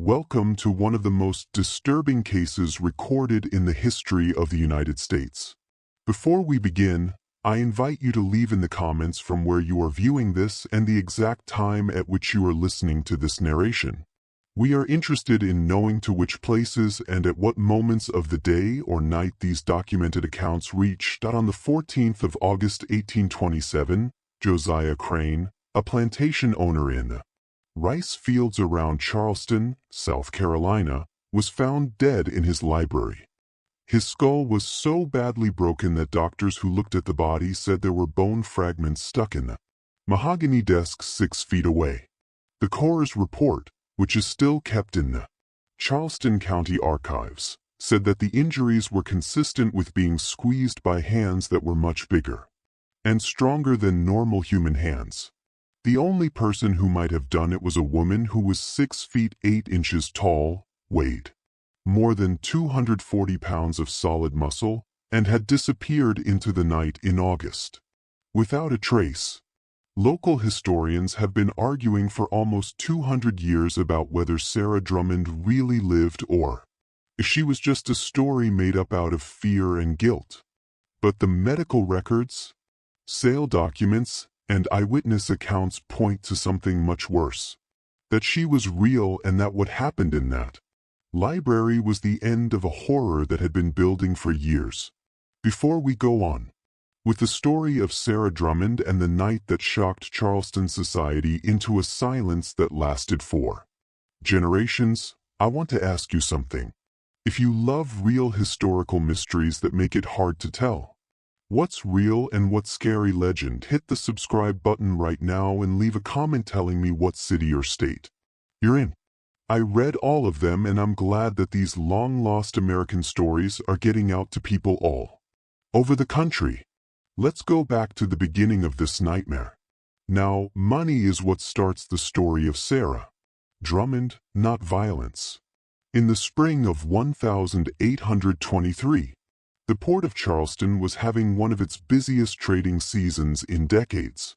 Welcome to one of the most disturbing cases recorded in the history of the United States. Before we begin, I invite you to leave in the comments from where you are viewing this and the exact time at which you are listening to this narration. We are interested in knowing to which places and at what moments of the day or night these documented accounts reached. On the 14th of August 1827, Josiah Crane, a plantation owner in rice fields around Charleston, South Carolina, was found dead in his library. His skull was so badly broken that doctors who looked at the body said there were bone fragments stuck in the mahogany desk 6 feet away. The coroner's report, which is still kept in the Charleston County Archives, said that the injuries were consistent with being squeezed by hands that were much bigger and stronger than normal human hands. The only person who might have done it was a woman who was 6 feet 8 inches tall, weighed more than 240 pounds of solid muscle, and had disappeared into the night in August, without a trace. Local historians have been arguing for almost 200 years about whether Sarah Drummond really lived or if she was just a story made up out of fear and guilt. But the medical records, sale documents, and eyewitness accounts point to something much worse. That she was real and that what happened in that library was the end of a horror that had been building for years. Before we go on with the story of Sarah Drummond and the night that shocked Charleston society into a silence that lasted for generations, I want to ask you something. If you love real historical mysteries that make it hard to tell what's real and what's scary legend, hit the subscribe button right now and leave a comment telling me what city or state you're in. I read all of them and I'm glad that these long-lost American stories are getting out to people all over the country. Let's go back to the beginning of this nightmare. Now, money is what starts the story of Sarah Drummond, not violence. In the spring of 1823, the port of Charleston was having one of its busiest trading seasons in decades.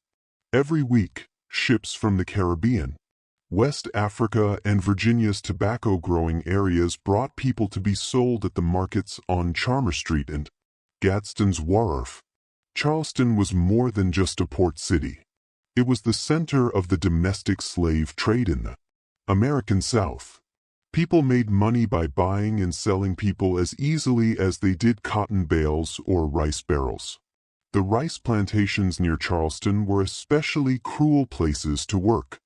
Every week, ships from the Caribbean, West Africa, and Virginia's tobacco-growing areas brought people to be sold at the markets on Charmer Street and Gadsden's Wharf. Charleston was more than just a port city. It was the center of the domestic slave trade in the American South. People made money by buying and selling people as easily as they did cotton bales or rice barrels. The rice plantations near Charleston were especially cruel places to work.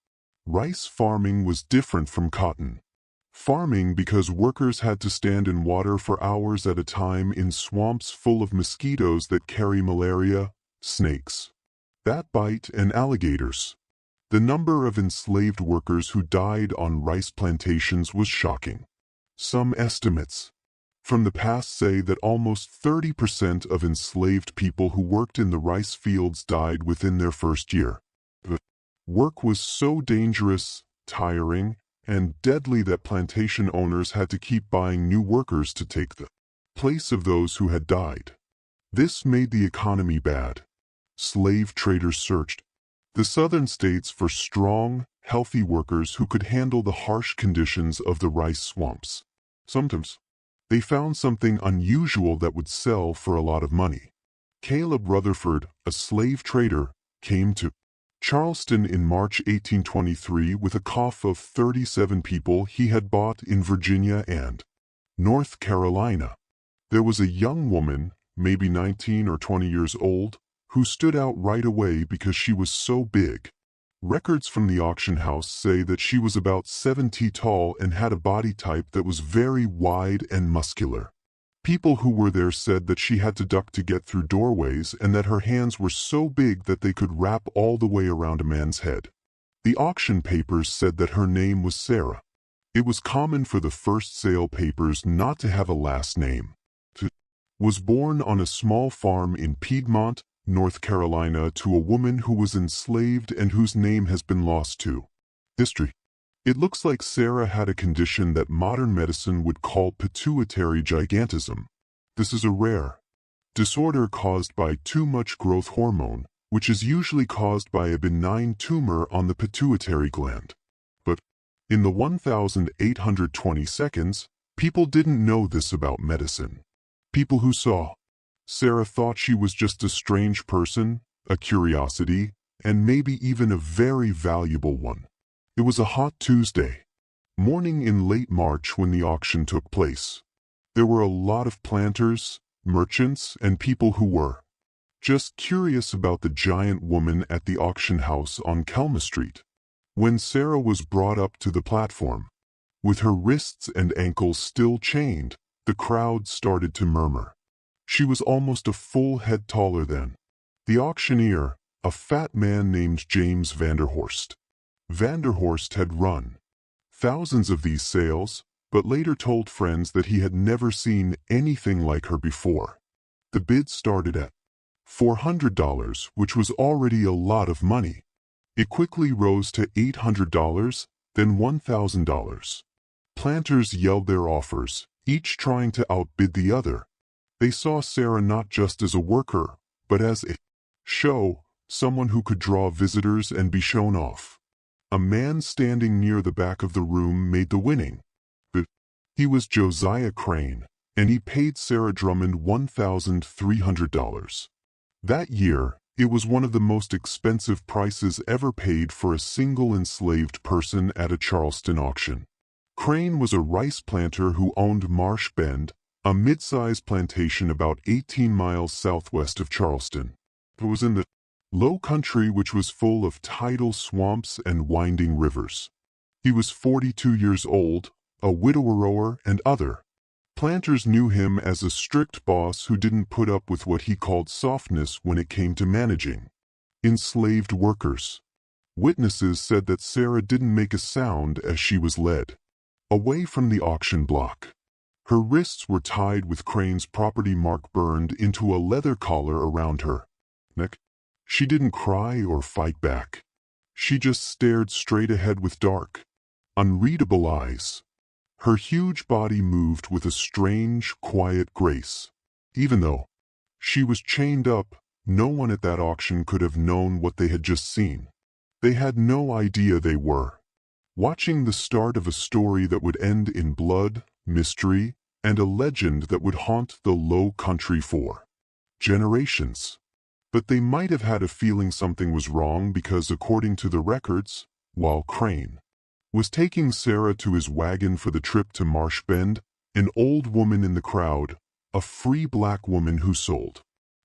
Rice farming was different from cotton farming because workers had to stand in water for hours at a time in swamps full of mosquitoes that carry malaria, snakes that bite, and alligators. The number of enslaved workers who died on rice plantations was shocking. Some estimates from the past say that almost 30% of enslaved people who worked in the rice fields died within their first year. The work was so dangerous, tiring, and deadly that plantation owners had to keep buying new workers to take the place of those who had died. This made the economy bad. Slave traders searched the southern states for strong, healthy workers who could handle the harsh conditions of the rice swamps. Sometimes, they found something unusual that would sell for a lot of money. Caleb Rutherford, a slave trader, came to Charleston in March 1823 with a cough of 37 people he had bought in Virginia and North Carolina. There was a young woman, maybe 19 or 20 years old, who stood out right away because she was so big. Records from the auction house say that she was about 7 feet tall and had a body type that was very wide and muscular. People who were there said that she had to duck to get through doorways and that her hands were so big that they could wrap all the way around a man's head. The auction papers said that her name was Sarah. It was common for the first sale papers not to have a last name. Was born on a small farm in Piedmont, North Carolina, to a woman who was enslaved and whose name has been lost to history. It looks like Sarah had a condition that modern medicine would call pituitary gigantism. This is a rare disorder caused by too much growth hormone, which is usually caused by a benign tumor on the pituitary gland. But In the 1,820 seconds, people didn't know this about medicine. People who saw Sarah thought she was just a strange person, a curiosity, and maybe even a very valuable one. It was a hot Tuesday morning in late March when the auction took place. There were a lot of planters, merchants, and people who were just curious about the giant woman at the auction house on Kelma Street. When Sarah was brought up to the platform, with her wrists and ankles still chained, the crowd started to murmur. She was almost a full head taller than the auctioneer, a fat man named James Vanderhorst. Vanderhorst had run thousands of these sales, but later told friends that he had never seen anything like her before. The bid started at $400, which was already a lot of money. It quickly rose to $800, then $1,000. Planters yelled their offers, each trying to outbid the other. They saw Sarah not just as a worker, but as a show, someone who could draw visitors and be shown off. A man standing near the back of the room made the winning bid. He was Josiah Crane, and he paid Sarah Drummond $1,300. That year, it was one of the most expensive prices ever paid for a single enslaved person at a Charleston auction. Crane was a rice planter who owned Marsh Bend, a mid-sized plantation about 18 miles southwest of Charleston. It was in the low country which was full of tidal swamps and winding rivers. He was 42 years old, a widower, and other planters knew him as a strict boss who didn't put up with what he called softness when it came to managing enslaved workers. Witnesses said that Sarah didn't make a sound as she was led away from the auction block. Her wrists were tied with Crane's property mark burned into a leather collar around her neck. She didn't cry or fight back. She just stared straight ahead with dark, unreadable eyes. Her huge body moved with a strange, quiet grace. Even though she was chained up, no one at that auction could have known what they had just seen. They had no idea they were watching the start of a story that would end in blood, mystery, and a legend that would haunt the low country for generations. But they might have had a feeling something was wrong because, according to the records, while Crane was taking Sarah to his wagon for the trip to Marsh Bend, an old woman in the crowd, a free black woman who sold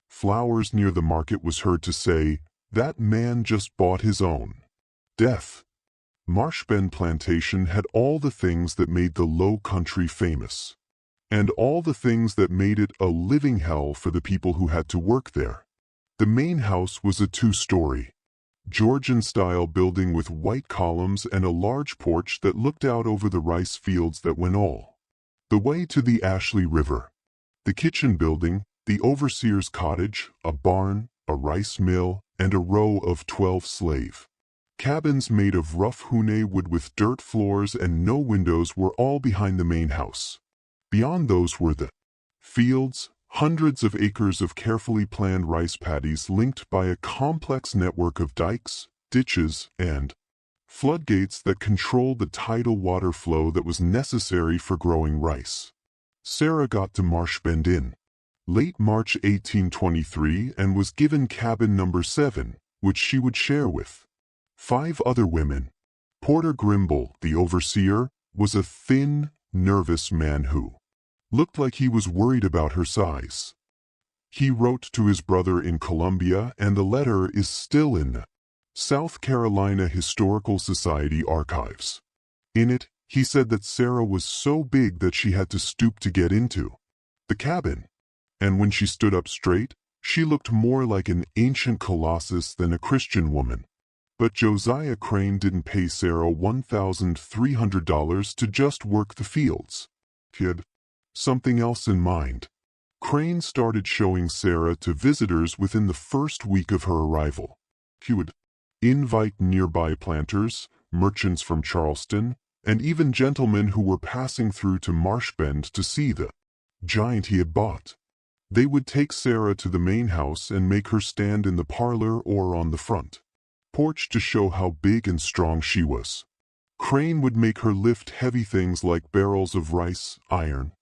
flowers near the market, was heard to say, "That man just bought his own death." Marsh Bend Plantation had all the things that made the low country famous, and all the things that made it a living hell for the people who had to work there. The main house was a two-story, Georgian-style building with white columns and a large porch that looked out over the rice fields that went all the way to the Ashley River. The kitchen building, the overseer's cottage, a barn, a rice mill, and a row of 12 slave cabins made of rough hewn wood with dirt floors and no windows were all behind the main house. Beyond those were the fields, hundreds of acres of carefully planned rice paddies linked by a complex network of dikes, ditches, and floodgates that controlled the tidal water flow that was necessary for growing rice. Sarah got to Marsh Bend in late March 1823 and was given cabin number 7, which she would share with 5 other women. Porter Grimble, the overseer, was a thin, nervous man who looked like he was worried about her size. He wrote to his brother in Columbia, and the letter is still in the South Carolina Historical Society archives. In it, he said that Sarah was so big that she had to stoop to get into the cabin, and when she stood up straight, she looked more like an ancient colossus than a Christian woman. But Josiah Crane didn't pay Sarah $1,300 to just work the fields. He had something else in mind. Crane started showing Sarah to visitors within the first week of her arrival. He would invite nearby planters, merchants from Charleston, and even gentlemen who were passing through to Marsh Bend to see the giant he had bought. They would take Sarah to the main house and make her stand in the parlor or on the front porch to show how big and strong she was. Crane would make her lift heavy things like barrels of rice, iron,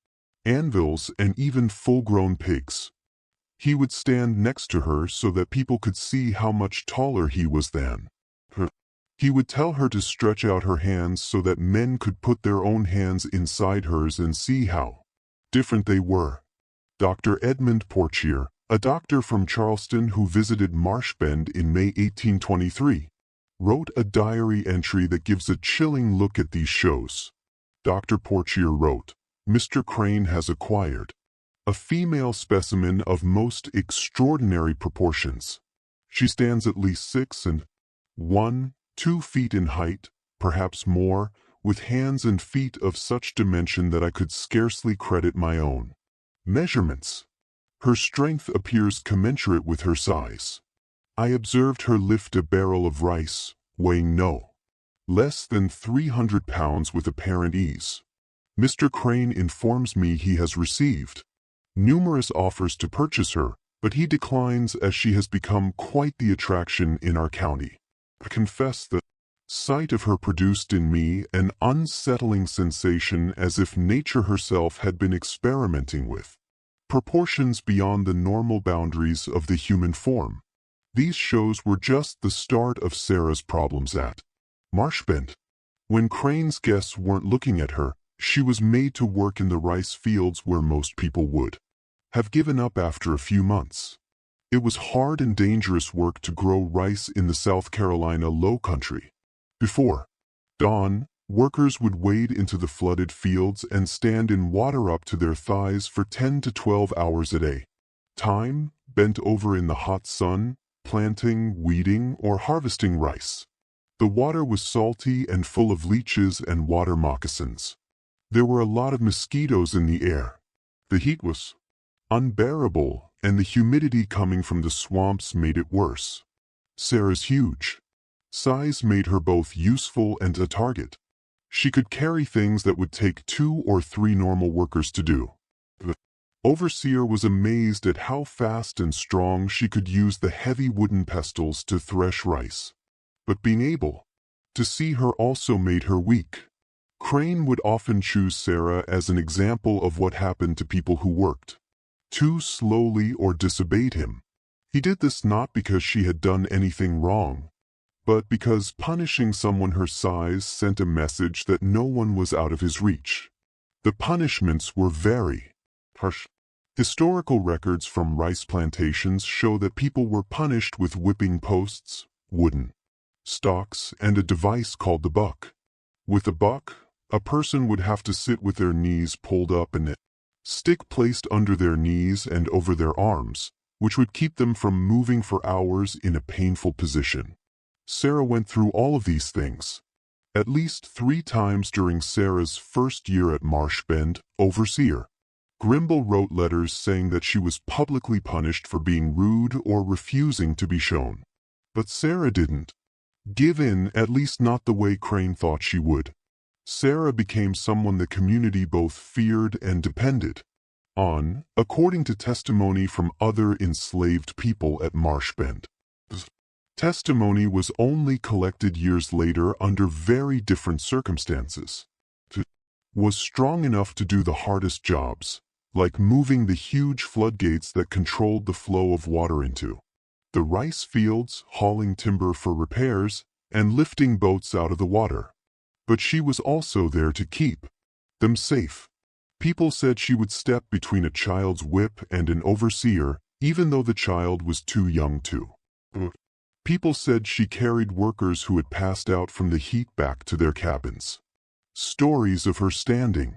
anvils, and even full-grown pigs. He would stand next to her so that people could see how much taller he was than her. He would tell her to stretch out her hands so that men could put their own hands inside hers and see how different they were. Dr. Edmund Portier, a doctor from Charleston who visited Marshbend in May 1823, wrote a diary entry that gives a chilling look at these shows. Dr. Portier wrote, "Mr. Crane has acquired a female specimen of most extraordinary proportions. She stands at least 2 feet in height, perhaps more, with hands and feet of such dimension that I could scarcely credit my own measurements. Her strength appears commensurate with her size. I observed her lift a barrel of rice, weighing no less than 300 pounds with apparent ease. Mr. Crane informs me he has received numerous offers to purchase her, but he declines as she has become quite the attraction in our county. I confess the sight of her produced in me an unsettling sensation, as if nature herself had been experimenting with proportions beyond the normal boundaries of the human form." These shows were just the start of Sarah's problems at Marshbend. When Crane's guests weren't looking at her, she was made to work in the rice fields where most people would have given up after a few months. It was hard and dangerous work to grow rice in the South Carolina low country. Before dawn, workers would wade into the flooded fields and stand in water up to their thighs for 10 to 12 hours a day. Time bent over in the hot sun, planting, weeding, or harvesting rice. The water was salty and full of leeches and water moccasins. There were a lot of mosquitoes in the air. The heat was unbearable, and the humidity coming from the swamps made it worse. Sarah's huge size made her both useful and a target. She could carry things that would take 2 or 3 normal workers to do. The overseer was amazed at how fast and strong she could use the heavy wooden pestles to thresh rice. But being able to see her also made her weak. Crane would often choose Sarah as an example of what happened to people who worked too slowly or disobeyed him. He did this not because she had done anything wrong, but because punishing someone her size sent a message that no one was out of his reach. The punishments were very harsh. Historical records from rice plantations show that people were punished with whipping posts, wooden stocks, and a device called the buck. With the buck, a person would have to sit with their knees pulled up and a stick placed under their knees and over their arms, which would keep them from moving for hours in a painful position. Sarah went through all of these things. At least 3 times during Sarah's first year at Marshbend, overseer Grimble wrote letters saying that she was publicly punished for being rude or refusing to be shown. But Sarah didn't give in, at least not the way Crane thought she would. Sarah became someone the community both feared and depended on, according to testimony from other enslaved people at Marshbend. Testimony was only collected years later under very different circumstances. Was strong enough to do the hardest jobs, like moving the huge floodgates that controlled the flow of water into the rice fields, hauling timber for repairs, and lifting boats out of the water. But she was also there to keep them safe. People said she would step between a child's whip and an overseer, even though the child was too young to. People said she carried workers who had passed out from the heat back to their cabins. Stories of her standing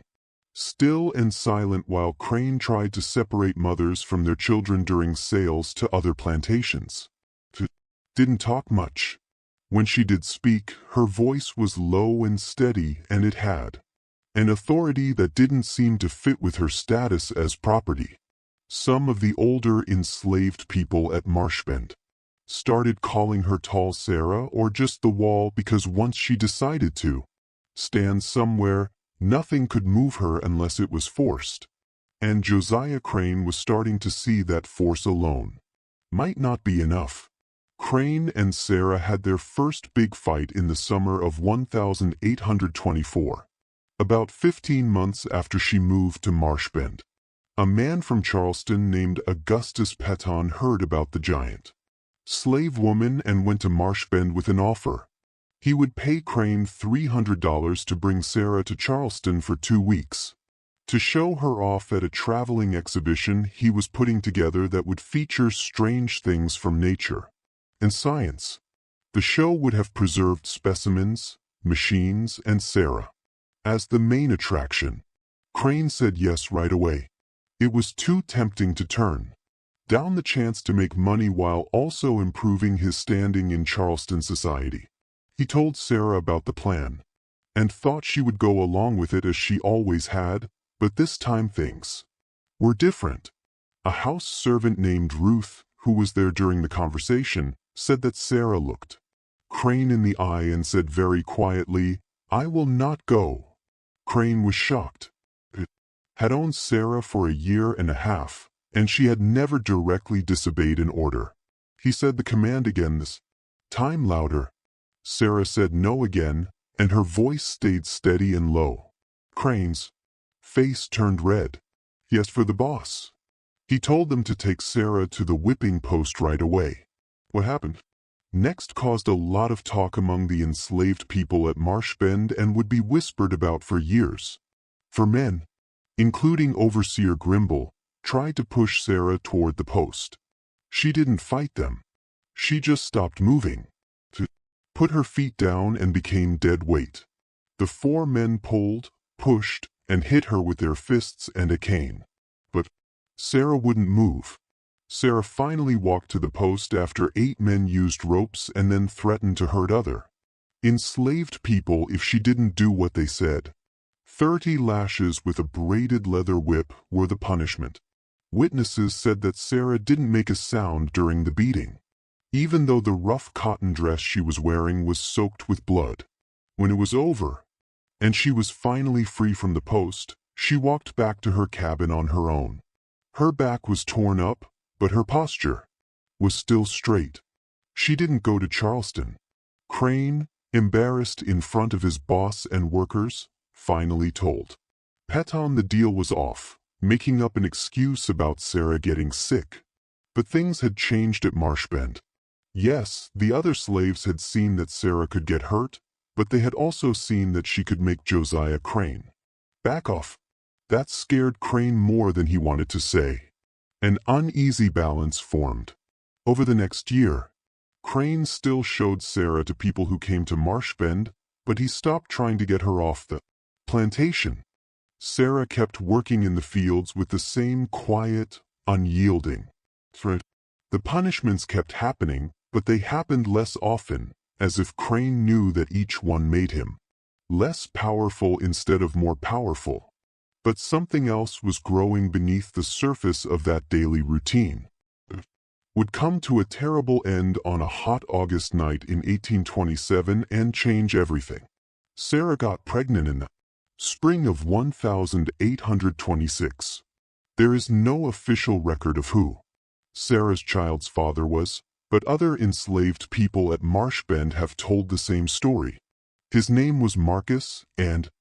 still and silent while Crane tried to separate mothers from their children during sales to other plantations. Didn't talk much. When she did speak, her voice was low and steady, and it had an authority that didn't seem to fit with her status as property. Some of the older enslaved people at Marshbend started calling her Tall Sarah or just the Wall because once she decided to stand somewhere, nothing could move her unless it was forced. And Josiah Crane was starting to see that force alone might not be enough. Crane and Sarah had their first big fight in the summer of 1824, about 15 months after she moved to Marshbend. A man from Charleston named Augustus Peton heard about the giant slave woman and went to Marshbend with an offer. He would pay Crane $300 to bring Sarah to Charleston for 2 weeks, to show her off at a traveling exhibition he was putting together that would feature strange things from nature and science. The show would have preserved specimens, machines, and Sarah as the main attraction. Crane said yes right away. It was too tempting to turn down the chance to make money while also improving his standing in Charleston society. He told Sarah about the plan and thought she would go along with it as she always had, but this time things were different. A house servant named Ruth, who was there during the conversation, said that Sarah looked Crane in the eye and said very quietly, "I will not go." Crane was shocked. It had owned Sarah for a year and a half, and she had never directly disobeyed an order. He said the command again, this time louder. Sarah said no again, and her voice stayed steady and low. Crane's face turned red. Yes, for the boss. He told them to take Sarah to the whipping post right away. What happened next caused a lot of talk among the enslaved people at Marshbend and would be whispered about for years. For men, including Overseer Grimble, tried to push Sarah toward the post. She didn't fight them. She just stopped moving, to put her feet down and became dead weight. The 4 men pulled, pushed, and hit her with their fists and a cane. But Sarah wouldn't move. Sarah finally walked to the post after 8 men used ropes and then threatened to hurt other enslaved people if she didn't do what they said. 30 lashes with a braided leather whip were the punishment. Witnesses said that Sarah didn't make a sound during the beating, even though the rough cotton dress she was wearing was soaked with blood. When it was over, and she was finally free from the post, she walked back to her cabin on her own. Her back was torn up, but her posture was still straight. She didn't go to Charleston. Crane, embarrassed in front of his boss and workers, finally told Peton the deal was off, making up an excuse about Sarah getting sick. But things had changed at Marshbend. Yes, the other slaves had seen that Sarah could get hurt, but they had also seen that she could make Josiah Crane back off. That scared Crane more than he wanted to say. An uneasy balance formed. Over the next year, Crane still showed Sarah to people who came to Marshbend, but he stopped trying to get her off the plantation. Sarah kept working in the fields with the same quiet, unyielding threat. The punishments kept happening, but they happened less often, as if Crane knew that each one made him less powerful instead of more powerful. But something else was growing beneath the surface of that daily routine. It would come to a terrible end on a hot August night in 1827 and change everything. Sarah got pregnant in the spring of 1826. There is no official record of who Sarah's child's father was, but other enslaved people at Marshbend have told the same story. His name was Marcus, and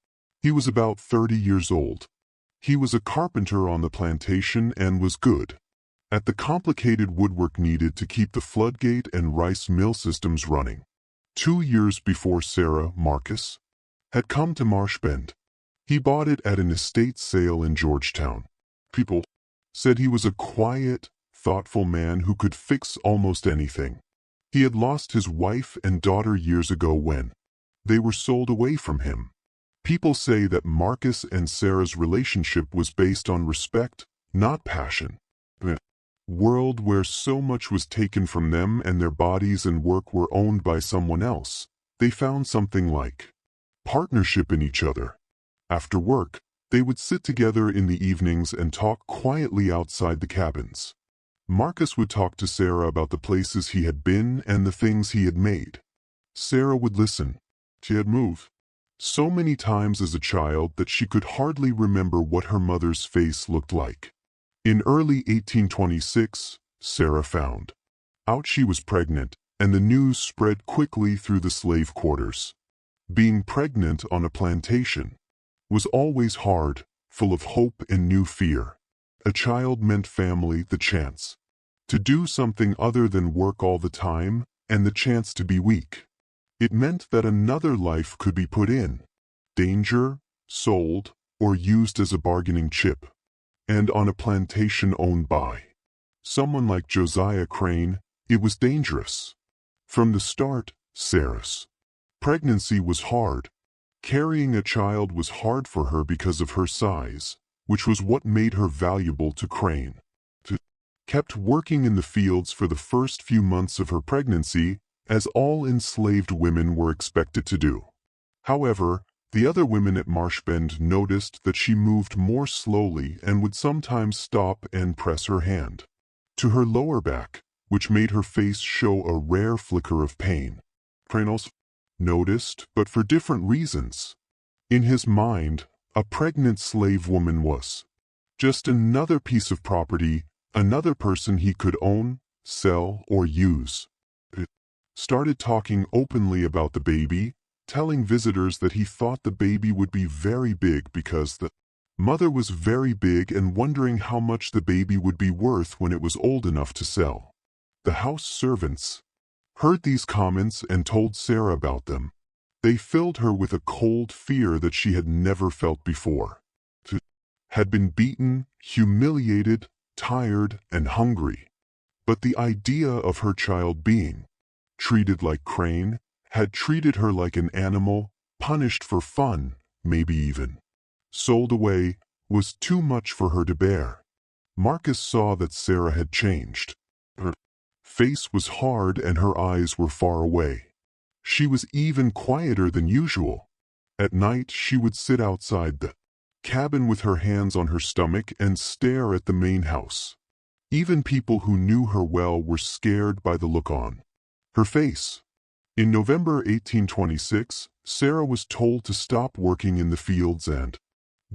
he was about 30 years old. He was a carpenter on the plantation and was good at the complicated woodwork needed to keep the floodgate and rice mill systems running. 2 years before Sarah, Marcus had come to Marshbend. He bought it at an estate sale in Georgetown. People said he was a quiet, thoughtful man who could fix almost anything. He had lost his wife and daughter years ago when they were sold away from him. People say that Marcus and Sarah's relationship was based on respect, not passion. In a world where so much was taken from them and their bodies and work were owned by someone else, they found something like partnership in each other. After work, they would sit together in the evenings and talk quietly outside the cabins. Marcus would talk to Sarah about the places he had been and the things he had made. Sarah would listen. She had moved so many times as a child that she could hardly remember what her mother's face looked like. In early 1826, Sarah found out she was pregnant, and the news spread quickly through the slave quarters. Being pregnant on a plantation was always hard, full of hope and new fear. A child meant family, the chance to do something other than work all the time, and the chance to be weak. It meant that another life could be put in danger, sold, or used as a bargaining chip. And on a plantation owned by someone like Josiah Crane, it was dangerous. From the start, Sarah's pregnancy was hard. Carrying a child was hard for her because of her size, which was what made her valuable to Crane. She kept working in the fields for the first few months of her pregnancy, as all enslaved women were expected to do. However, the other women at Marshbend noticed that she moved more slowly and would sometimes stop and press her hand to her lower back, which made her face show a rare flicker of pain. Crane also noticed, but for different reasons. In his mind, a pregnant slave woman was just another piece of property, another person he could own, sell, or use. He started talking openly about the baby, telling visitors that he thought the baby would be very big because the mother was very big, and wondering how much the baby would be worth when it was old enough to sell. The house servants heard these comments and told Sarah about them. They filled her with a cold fear that she had never felt before. She had been beaten, humiliated, tired, and hungry. But the idea of her child being treated like Crane had treated her like an animal, punished for fun, maybe even sold away, was too much for her to bear. Marcus saw that Sarah had changed. Her face was hard and her eyes were far away. She was even quieter than usual. At night she would sit outside the cabin with her hands on her stomach and stare at the main house. Even people who knew her well were scared by the look on her face. In November 1826, Sarah was told to stop working in the fields and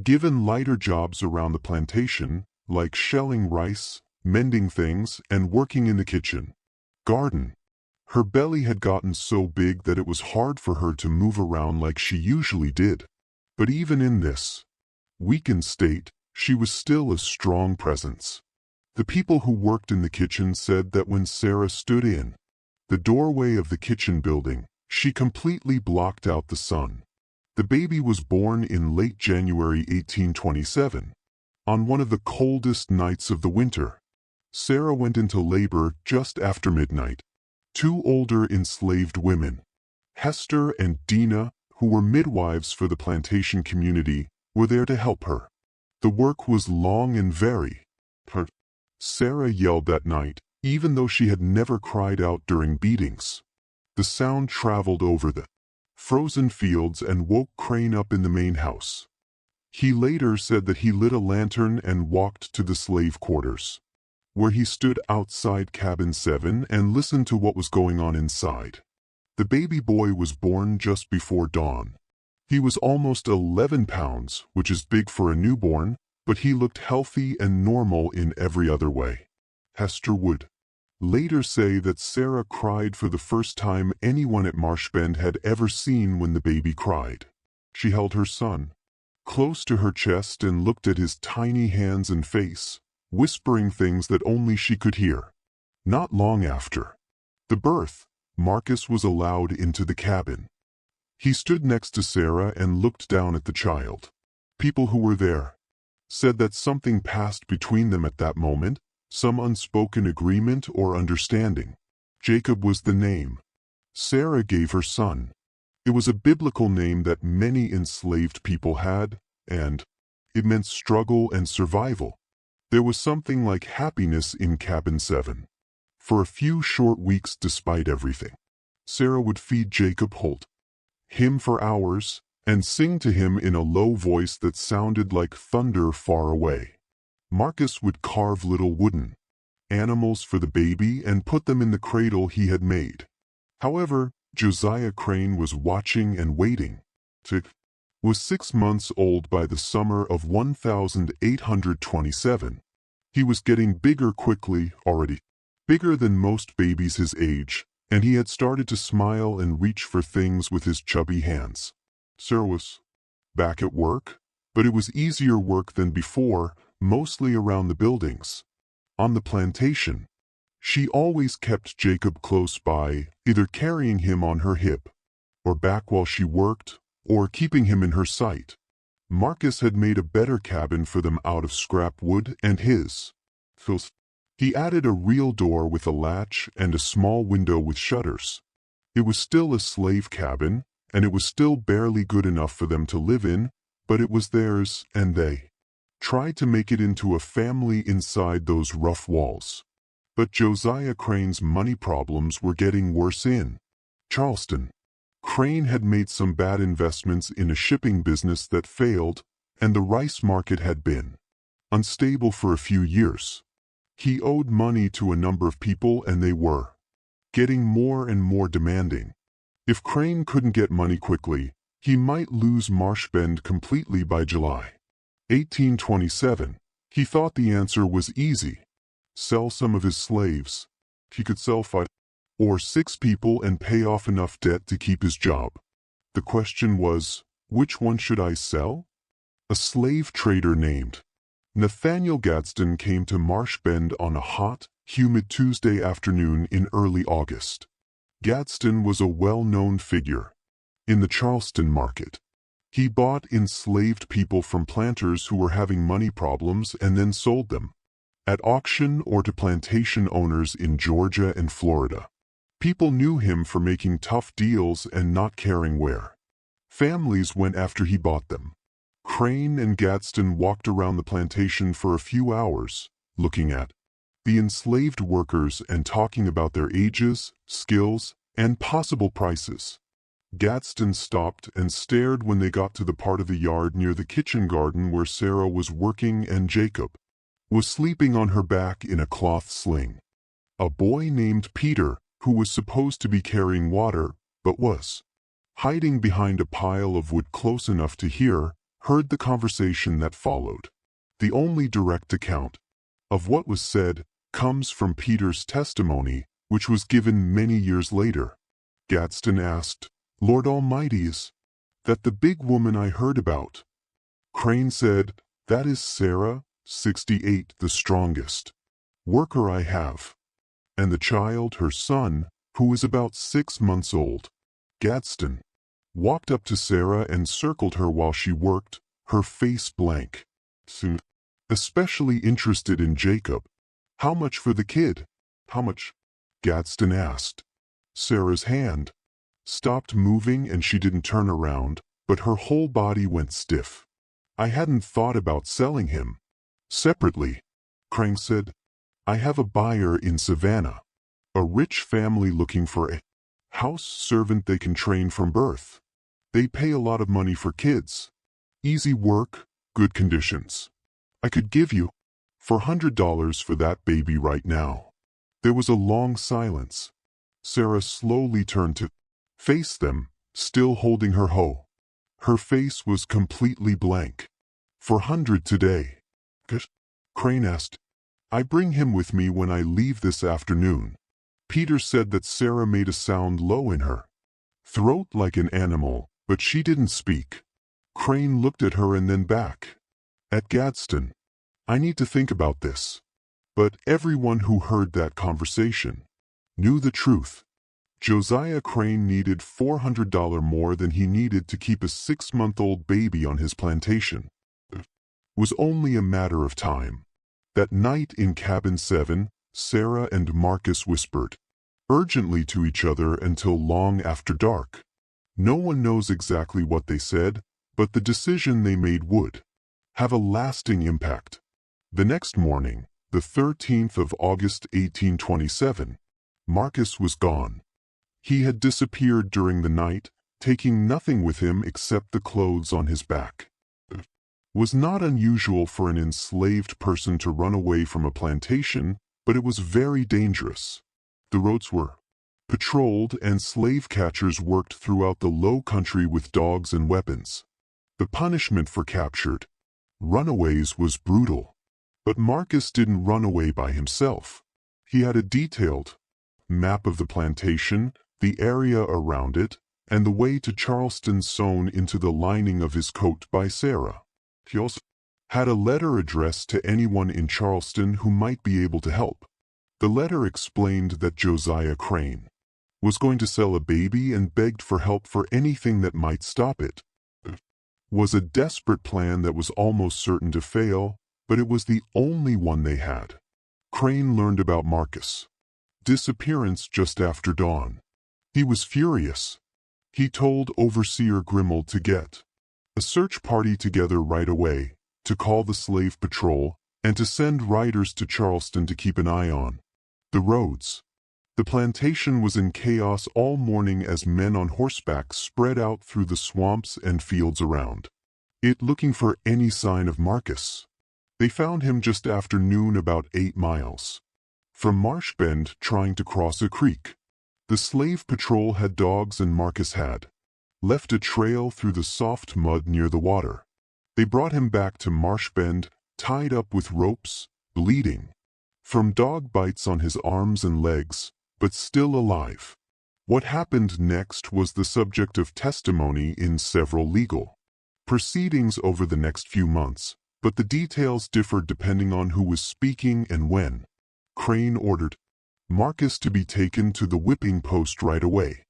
given lighter jobs around the plantation, like shelling rice, mending things, and working in the kitchen garden. Her belly had gotten so big that it was hard for her to move around like she usually did. But even in this weakened state, she was still a strong presence. The people who worked in the kitchen said that when Sarah stood in the doorway of the kitchen building, she completely blocked out the sun. The baby was born in late January 1827, on one of the coldest nights of the winter. Sarah went into labor just after midnight. Two older enslaved women, Hester and Dina, who were midwives for the plantation community, were there to help her. The work was long and very hard. Sarah yelled that night, even though she had never cried out during beatings. The sound traveled over the frozen fields and woke Crane up in the main house. He later said that he lit a lantern and walked to the slave quarters, where he stood outside cabin 7 and listened to what was going on inside. The baby boy was born just before dawn. He was almost 11 pounds, which is big for a newborn, but he looked healthy and normal in every other way. Hester would later say that Sarah cried for the first time anyone at Marshbend had ever seen when the baby cried. She held her son close to her chest and looked at his tiny hands and face, whispering things that only she could hear. Not long after the birth, Marcus was allowed into the cabin. He stood next to Sarah and looked down at the child. People who were there said that something passed between them at that moment, some unspoken agreement or understanding. Jacob was the name Sarah gave her son. It was a biblical name that many enslaved people had, and it meant struggle and survival. There was something like happiness in cabin 7. For a few short weeks, despite everything, Sarah would feed Jacob Holt him for hours and sing to him in a low voice that sounded like thunder far away. Marcus would carve little wooden animals for the baby and put them in the cradle he had made. However, Josiah Crane was watching and waiting. He was 6 months old by the summer of 1827. He was getting bigger quickly, already bigger than most babies his age, and he had started to smile and reach for things with his chubby hands. Sarah was back at work, but it was easier work than before, mostly around the buildings. On the plantation, she always kept Jacob close by, either carrying him on her hip, or back while she worked, or keeping him in her sight. Marcus had made a better cabin for them out of scrap wood and his. He added a real door with a latch and a small window with shutters. It was still a slave cabin, and it was still barely good enough for them to live in, but it was theirs, and they tried to make it into a family inside those rough walls. But Josiah Crane's money problems were getting worse in Charleston. Crane had made some bad investments in a shipping business that failed, and the rice market had been unstable for a few years. He owed money to a number of people, and they were getting more and more demanding. If Crane couldn't get money quickly, he might lose Marsh Bend completely by July 1827. He thought the answer was easy. Sell some of his slaves. He could sell 5 or 6 people and pay off enough debt to keep his job. The question was, which one should I sell? A slave trader named Nathaniel Gadsden came to Marsh Bend on a hot, humid Tuesday afternoon in early August. Gadsden was a well-known figure in the Charleston market. He bought enslaved people from planters who were having money problems and then sold them at auction or to plantation owners in Georgia and Florida. People knew him for making tough deals and not caring where families went after he bought them. Crane and Gadsden walked around the plantation for a few hours, looking at the enslaved workers and talking about their ages, skills, and possible prices. Gadsden stopped and stared when they got to the part of the yard near the kitchen garden where Sarah was working and Jacob was sleeping on her back in a cloth sling. A boy named Peter, who was supposed to be carrying water, but was hiding behind a pile of wood close enough to hear, heard the conversation that followed. The only direct account of what was said comes from Peter's testimony, which was given many years later. Gadsden asked, "Lord Almighty, is that the big woman I heard about?" Crane said, "That is Sarah, 68, the strongest worker I have. And the child, her son, who is about 6 months old." Gadsden walked up to Sarah and circled her while she worked, her face blank. Especially interested in Jacob. "How much for the kid?" "How much?" Gadsden asked. Sarah's hand stopped moving and she didn't turn around, but her whole body went stiff. "I hadn't thought about selling him separately," Crane said. "I have a buyer in Savannah, a rich family looking for a house servant they can train from birth. They pay a lot of money for kids. Easy work, good conditions. I could give you $400 for that baby right now." There was a long silence. Sarah slowly turned to face them, still holding her hoe. Her face was completely blank. "400 today." Crane asked, "I bring him with me when I leave this afternoon." Peter said that Sarah made a sound low in her throat like an animal, but she didn't speak. Crane looked at her and then back at Gadsden. "I need to think about this." But everyone who heard that conversation knew the truth. Josiah Crane needed $400 more than he needed to keep a 6-month-old baby on his plantation. It was only a matter of time. That night in Cabin 7, Sarah and Marcus whispered urgently to each other until long after dark. No one knows exactly what they said, but the decision they made would have a lasting impact. The next morning, the 13th of August 1827, Marcus was gone. He had disappeared during the night, taking nothing with him except the clothes on his back. It was not unusual for an enslaved person to run away from a plantation, but it was very dangerous. The roads were patrolled and slave catchers worked throughout the low country with dogs and weapons. The punishment for captured runaways was brutal. But Marcus didn't run away by himself. He had a detailed map of the plantation, the area around it, and the way to Charleston sewn into the lining of his coat by Sarah. He also had a letter addressed to anyone in Charleston who might be able to help. The letter explained that Josiah Crane was going to sell a baby and begged for help for anything that might stop it. It was a desperate plan that was almost certain to fail, but it was the only one they had. Crane learned about Marcus' disappearance just after dawn. He was furious. He told Overseer Grimmel to get a search party together right away, to call the slave patrol, and to send riders to Charleston to keep an eye on the roads. The plantation was in chaos all morning as men on horseback spread out through the swamps and fields around it looking for any sign of Marcus. They found him just after noon about 8 miles from Marsh Bend trying to cross a creek. The slave patrol had dogs and Marcus had left a trail through the soft mud near the water. They brought him back to Marsh Bend, tied up with ropes, bleeding from dog bites on his arms and legs, but still alive. What happened next was the subject of testimony in several legal proceedings over the next few months, but the details differed depending on who was speaking and when. Crane ordered Marcus to be taken to the whipping post right away.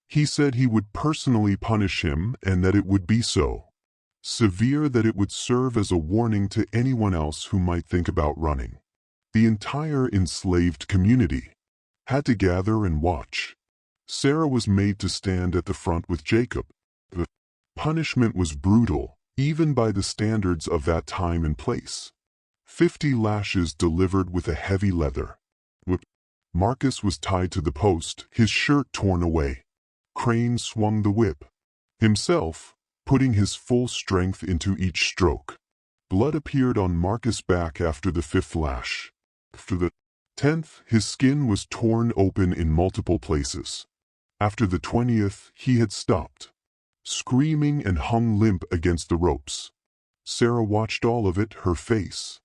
He said he would personally punish him and that it would be so severe that it would serve as a warning to anyone else who might think about running. The entire enslaved community had to gather and watch. Sarah was made to stand at the front with Jacob. The punishment was brutal, even by the standards of that time and place. 50 lashes delivered with a heavy leather whip. Marcus was tied to the post, his shirt torn away. Crane swung the whip himself, putting his full strength into each stroke. Blood appeared on Marcus' back after the 5th lash. After the 10th, his skin was torn open in multiple places. After the 20th, he had stopped screaming and hung limp against the ropes. Sarah watched all of it, her face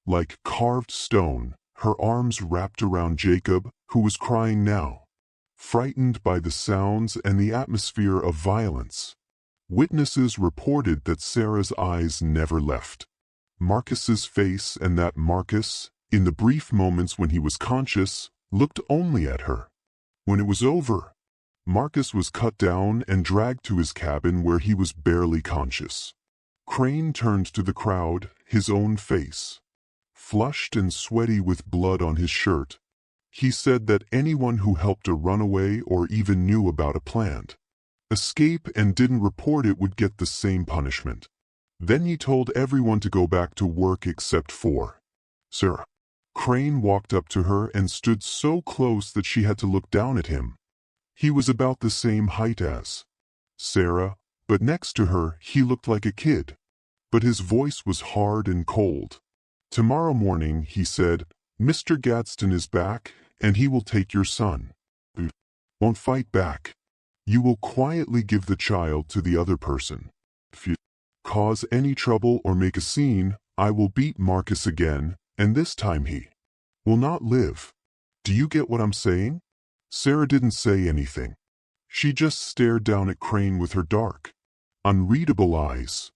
like carved stone, her arms wrapped around Jacob, who was crying now, frightened by the sounds and the atmosphere of violence. Witnesses reported that Sarah's eyes never left Marcus's face and that Marcus, in the brief moments when he was conscious, looked only at her. When it was over, Marcus was cut down and dragged to his cabin where he was barely conscious. Crane turned to the crowd, his own face flushed and sweaty with blood on his shirt. He said that anyone who helped a runaway or even knew about a planned escape and didn't report it would get the same punishment. Then he told everyone to go back to work except for Sarah. Crane walked up to her and stood so close that she had to look down at him. He was about the same height as Sarah, but next to her he looked like a kid. But his voice was hard and cold. Tomorrow morning, he said, Mr. Gadsden is back, and he will take your son. You won't fight back. You will quietly give the child to the other person. If you cause any trouble or make a scene, I will beat Marcus again, and this time he will not live. Do you get what I'm saying? Sarah didn't say anything. She just stared down at Crane with her dark, unreadable eyes.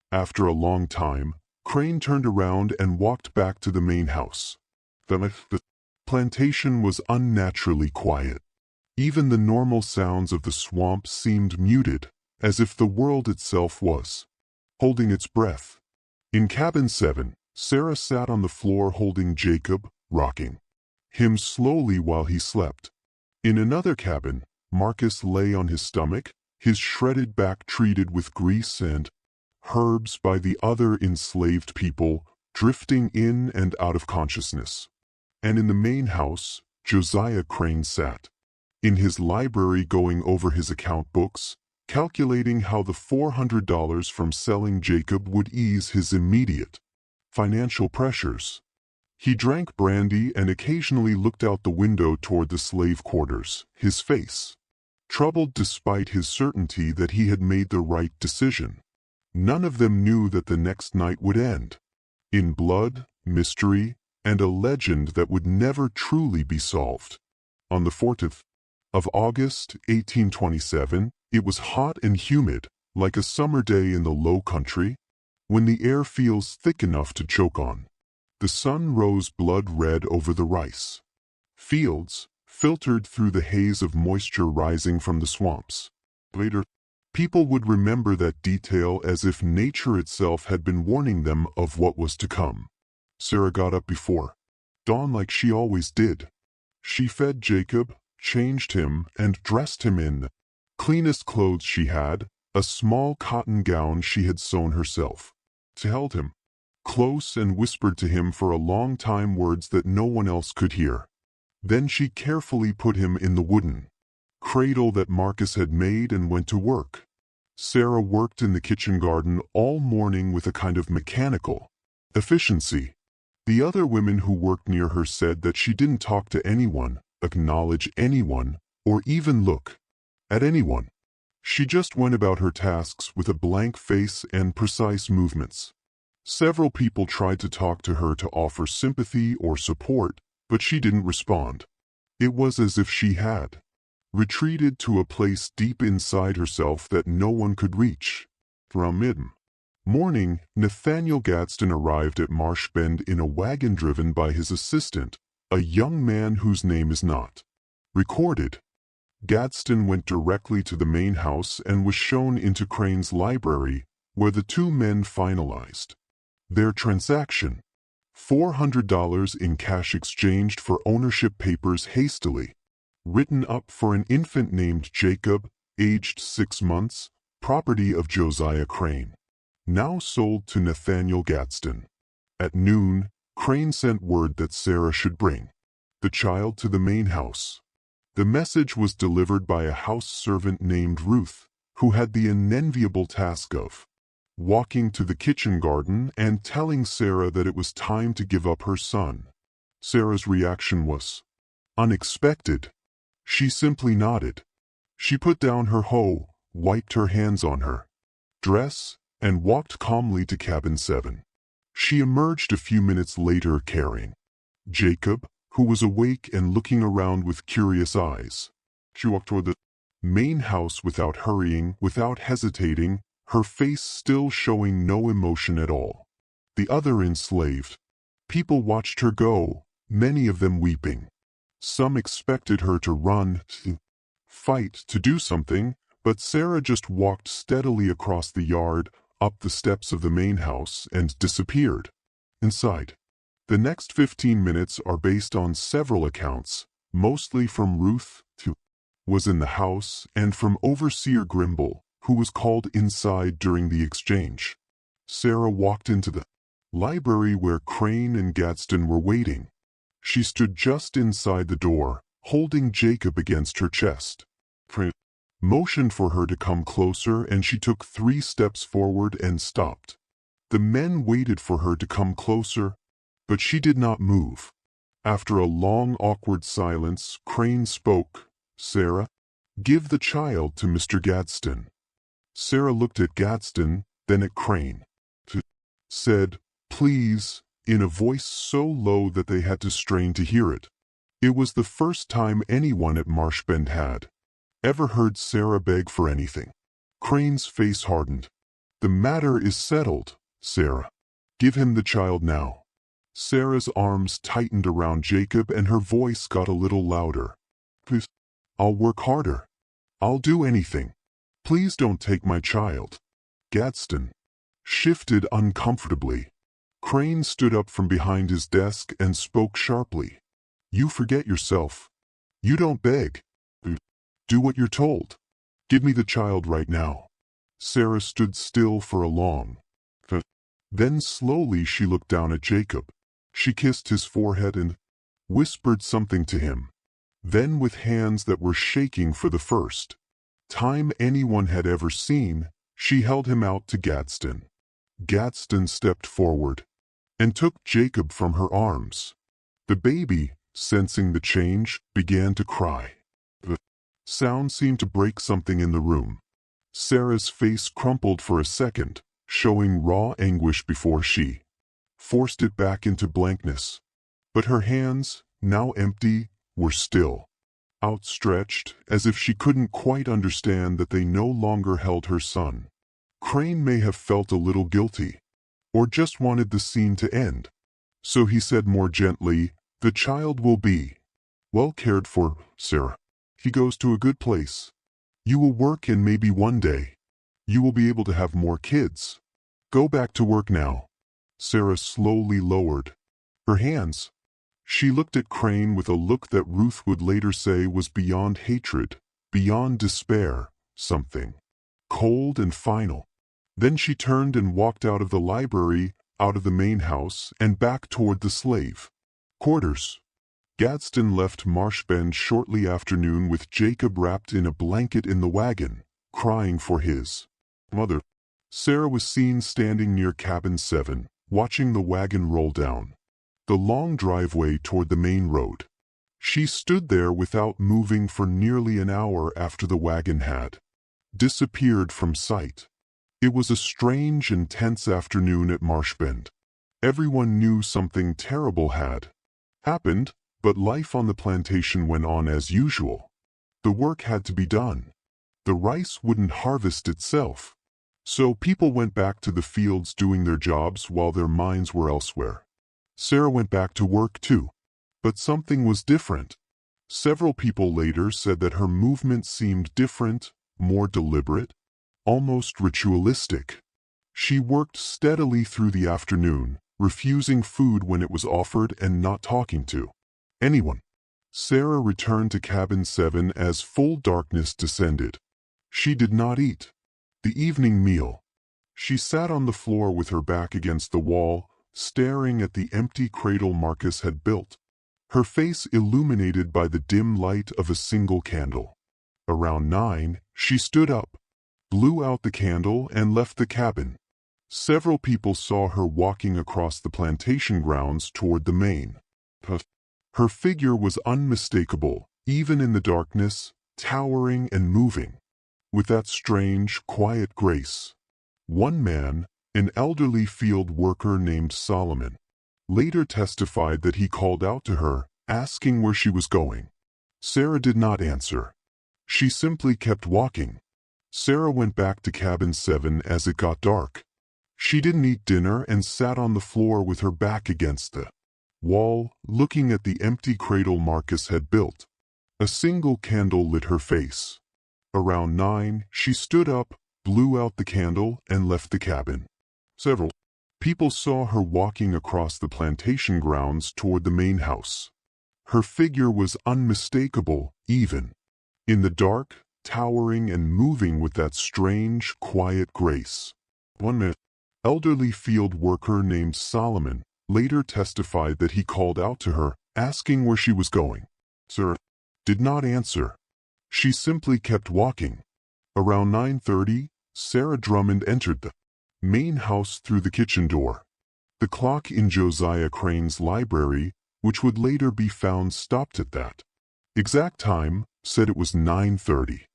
After a long time, Crane turned around and walked back to the main house. The plantation was unnaturally quiet. Even the normal sounds of the swamp seemed muted, as if the world itself was holding its breath. In cabin 7, Sarah sat on the floor holding Jacob, rocking him slowly while he slept. In another cabin, Marcus lay on his stomach, his shredded back treated with grease and herbs by the other enslaved people, drifting in and out of consciousness. And in the main house, Josiah Crane sat in his library going over his account books, calculating how the $400 from selling Jacob would ease his immediate financial pressures. He drank brandy and occasionally looked out the window toward the slave quarters, his face troubled despite his certainty that he had made the right decision. None of them knew that the next night would end in blood, mystery, and a legend that would never truly be solved. On the 4th of August, 1827, it was hot and humid, like a summer day in the low country, when the air feels thick enough to choke on. The sun rose blood red over the rice fields, filtered through the haze of moisture rising from the swamps. Later, people would remember that detail as if nature itself had been warning them of what was to come. Sarah got up before dawn like she always did. She fed Jacob, changed him, and dressed him in the cleanest clothes she had, a small cotton gown she had sewn herself. She held him close and whispered to him for a long time words that no one else could hear. Then she carefully put him in the wooden cradle that Marcus had made and went to work. Sarah worked in the kitchen garden all morning with a kind of mechanical efficiency. The other women who worked near her said that she didn't talk to anyone, acknowledge anyone, or even look at anyone. She just went about her tasks with a blank face and precise movements. Several people tried to talk to her to offer sympathy or support, but she didn't respond. It was as if she had retreated to a place deep inside herself that no one could reach. From mid-morning, Nathaniel Gadsden arrived at Marsh Bend in a wagon driven by his assistant, a young man whose name is not recorded. Gadsden went directly to the main house and was shown into Crane's library, where the two men finalized their transaction. $400 in cash exchanged for ownership papers hastily written up for an infant named Jacob, aged 6 months, property of Josiah Crane, now sold to Nathaniel Gadsden. At noon, Crane sent word that Sarah should bring the child to the main house. The message was delivered by a house servant named Ruth, who had the unenviable task of walking to the kitchen garden and telling Sarah that it was time to give up her son. Sarah's reaction was unexpected. She simply nodded. She put down her hoe, wiped her hands on her dress, and walked calmly to cabin 7. She emerged a few minutes later carrying Jacob, who was awake and looking around with curious eyes. She walked toward the main house without hurrying, without hesitating, her face still showing no emotion at all. The other enslaved people watched her go, many of them weeping. Some expected her to run, to fight, to do something, but Sarah just walked steadily across the yard, up the steps of the main house, and disappeared inside. The next 15 minutes are based on several accounts, mostly from Ruth, who was in the house, and from Overseer Grimble, who was called inside during the exchange. Sarah walked into the library where Crane and Gadsden were waiting. She stood just inside the door, holding Jacob against her chest. Crane motioned for her to come closer, and she took 3 steps forward and stopped. The men waited for her to come closer, but she did not move. After a long, awkward silence, Crane spoke. "Sarah, give the child to Mr. Gadsden." Sarah looked at Gadsden, then at Crane. Said, "Please," in a voice so low that they had to strain to hear it. It was the first time anyone at Marsh Bend had ever heard Sarah beg for anything. Crane's face hardened. "The matter is settled, Sarah. Give him the child now." Sarah's arms tightened around Jacob and her voice got a little louder. "Please, I'll work harder. I'll do anything. Please don't take my child." Gadsden shifted uncomfortably. Crane stood up from behind his desk and spoke sharply. "You forget yourself. You don't beg. Do what you're told. Give me the child right now." Sarah stood still for a long. Then slowly she looked down at Jacob. She kissed his forehead and whispered something to him. Then with hands that were shaking for the first time anyone had ever seen, she held him out to Gadsden. Gadsden stepped forward and took Jacob from her arms. The baby, sensing the change, began to cry. The sound seemed to break something in the room. Sarah's face crumpled for a second, showing raw anguish before she forced it back into blankness. But her hands, now empty, were still. outstretched, as if she couldn't quite understand that they no longer held her son. Crane may have felt a little guilty, or just wanted the scene to end. So he said more gently, "The child will be well cared for, Sarah. He goes to a good place. You will work and maybe one day you will be able to have more kids. Go back to work now." Sarah slowly lowered her hands. She looked at Crane with a look that Ruth would later say was beyond hatred, beyond despair, something cold and final. Then she turned and walked out of the library, out of the main house, and back toward the slave quarters. Gadsden left Marshbend shortly after noon with Jacob wrapped in a blanket in the wagon, crying for his mother. Sarah was seen standing near cabin 7, watching the wagon roll down the long driveway toward the main road. She stood there without moving for nearly an hour after the wagon had disappeared from sight. It was a strange and tense afternoon at Marshbend. Everyone knew something terrible had happened, but life on the plantation went on as usual. The work had to be done. The rice wouldn't harvest itself. So people went back to the fields doing their jobs while their minds were elsewhere. Sarah went back to work too. But something was different. Several people later said that her movement seemed different, more deliberate, almost ritualistic. She worked steadily through the afternoon, refusing food when it was offered and not talking to anyone. Sarah returned to cabin 7 as full darkness descended. She did not eat the evening meal. She sat on the floor with her back against the wall, staring at the empty cradle Marcus had built, her face illuminated by the dim light of a single candle. Around 9, she stood up, blew out the candle, and left the cabin. Several people saw her walking across the plantation grounds toward the main. Her figure was unmistakable, even in the darkness, towering and moving, with that strange, quiet grace. One man, an elderly field worker named Solomon, later testified that he called out to her, asking where she was going. Sarah did not answer. She simply kept walking. Sarah went back to cabin 7 as it got dark. She didn't eat dinner and sat on the floor with her back against the wall, looking at the empty cradle Marcus had built. A single candle lit her face. Around 9, she stood up, blew out the candle, and left the cabin. Several people saw her walking across the plantation grounds toward the main house. Her figure was unmistakable, even in the dark, towering and moving with that strange, quiet grace. One elderly field worker named Solomon later testified that he called out to her, asking where she was going. Sarah did not answer. She simply kept walking. Around 9:30, Sarah Drummond entered the main house through the kitchen door. The clock in Josiah Crane's library, which would later be found stopped at that exact time, said it was 9:30.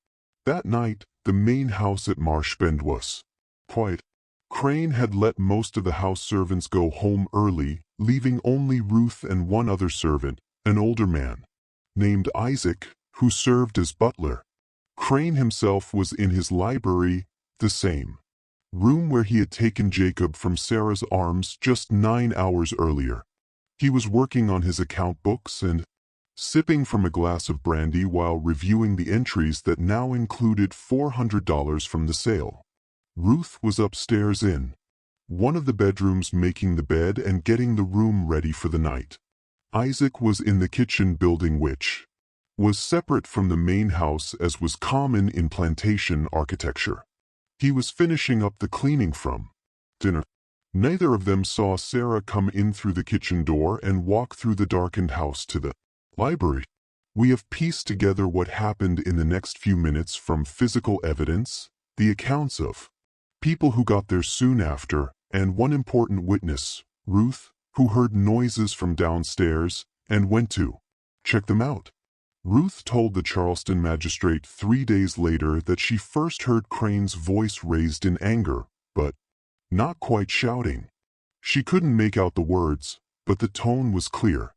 That night, the main house at Marshbend was quiet. Crane had let most of the house servants go home early, leaving only Ruth and one other servant, an older man named Isaac, who served as butler. Crane himself was in his library, the same room where he had taken Jacob from Sarah's arms just 9 hours earlier. He was working on his account books and sipping from a glass of brandy while reviewing the entries that now included $400 from the sale. Ruth was upstairs in one of the bedrooms making the bed and getting the room ready for the night. Isaac was in the kitchen building, which was separate from the main house as was common in plantation architecture. He was finishing up the cleaning from dinner. Neither of them saw Sarah come in through the kitchen door and walk through the darkened house to the library. We have pieced together what happened in the next few minutes from physical evidence, the accounts of people who got there soon after, and one important witness, Ruth, who heard noises from downstairs and went to check them out. Ruth told the Charleston magistrate 3 days later that she first heard Crane's voice raised in anger, but not quite shouting. She couldn't make out the words, but the tone was clear.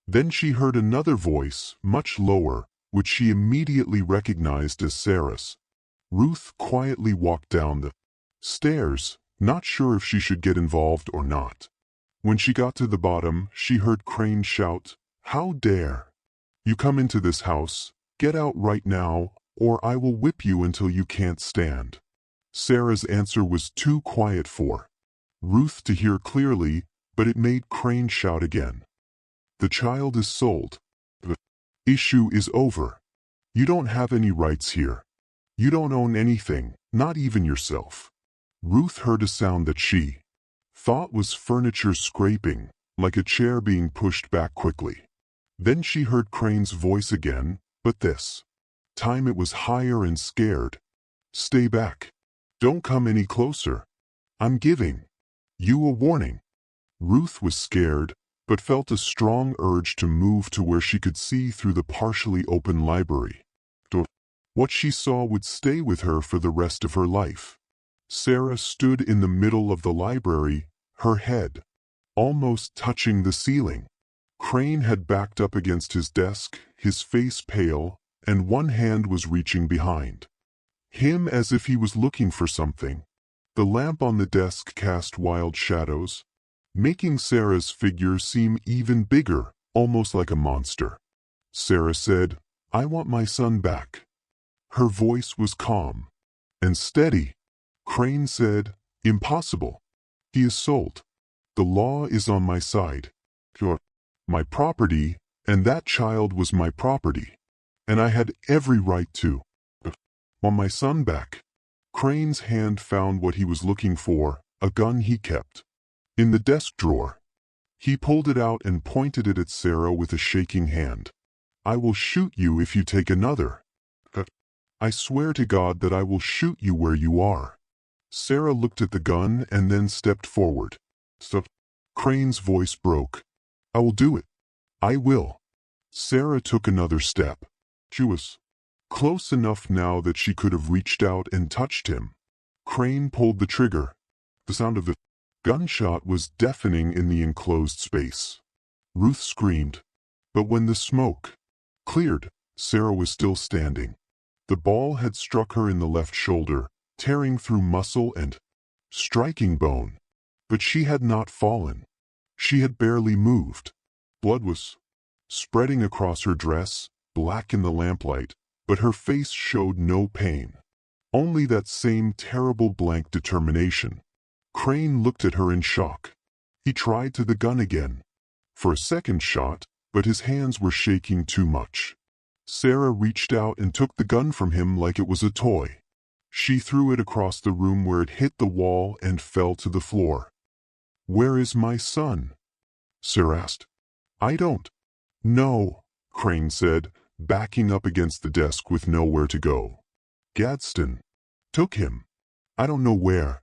Then she heard another voice, much lower, which she immediately recognized as Sarah's. Ruth quietly walked down the stairs, not sure if she should get involved or not. When she got to the bottom, she heard Crane shout, "How dare you come into this house? Get out right now, or I will whip you until you can't stand." Sarah's answer was too quiet for Ruth to hear clearly, but it made Crane shout again. "The child is sold. The issue is over. You don't have any rights here. You don't own anything, not even yourself." Ruth heard a sound that she thought was furniture scraping, like a chair being pushed back quickly. Then she heard Crane's voice again, but this time it was higher and scared. "Stay back. Don't come any closer. I'm giving you a warning." Ruth was scared, but felt a strong urge to move to where she could see through the partially open library. What she saw would stay with her for the rest of her life. Sarah stood in the middle of the library, her head almost touching the ceiling. Crane had backed up against his desk, his face pale, and one hand was reaching behind him as if he was looking for something. The lamp on the desk cast wild shadows, making Sarah's figure seem even bigger, almost like a monster. Sarah said, "I want my son back." Her voice was calm and steady. Crane said, "Impossible. He is sold. The law is on my side. You're my property, and that child was my property. And I had every right to want my son back." Crane's hand found what he was looking for, a gun he kept in the desk drawer. He pulled it out and pointed it at Sarah with a shaking hand. "I will shoot you if you take another. I swear to God that I will shoot you where you are." Sarah looked at the gun and then stepped forward. "Stop." Crane's voice broke. "I will do it. I will." Sarah took another step. She was close enough now that she could have reached out and touched him. Crane pulled the trigger. The sound of the gunshot was deafening in the enclosed space. Ruth screamed. But when the smoke cleared, Sarah was still standing. The ball had struck her in the left shoulder, tearing through muscle and striking bone. But she had not fallen. She had barely moved. Blood was spreading across her dress, black in the lamplight, but her face showed no pain. Only that same terrible blank determination. Crane looked at her in shock. He tried to the gun again for a second shot, but his hands were shaking too much. Sarah reached out and took the gun from him like it was a toy. She threw it across the room where it hit the wall and fell to the floor. "Where is my son?" Sarah asked. "I don't know," Crane said, backing up against the desk with nowhere to go. "Gadsden took him. I don't know where.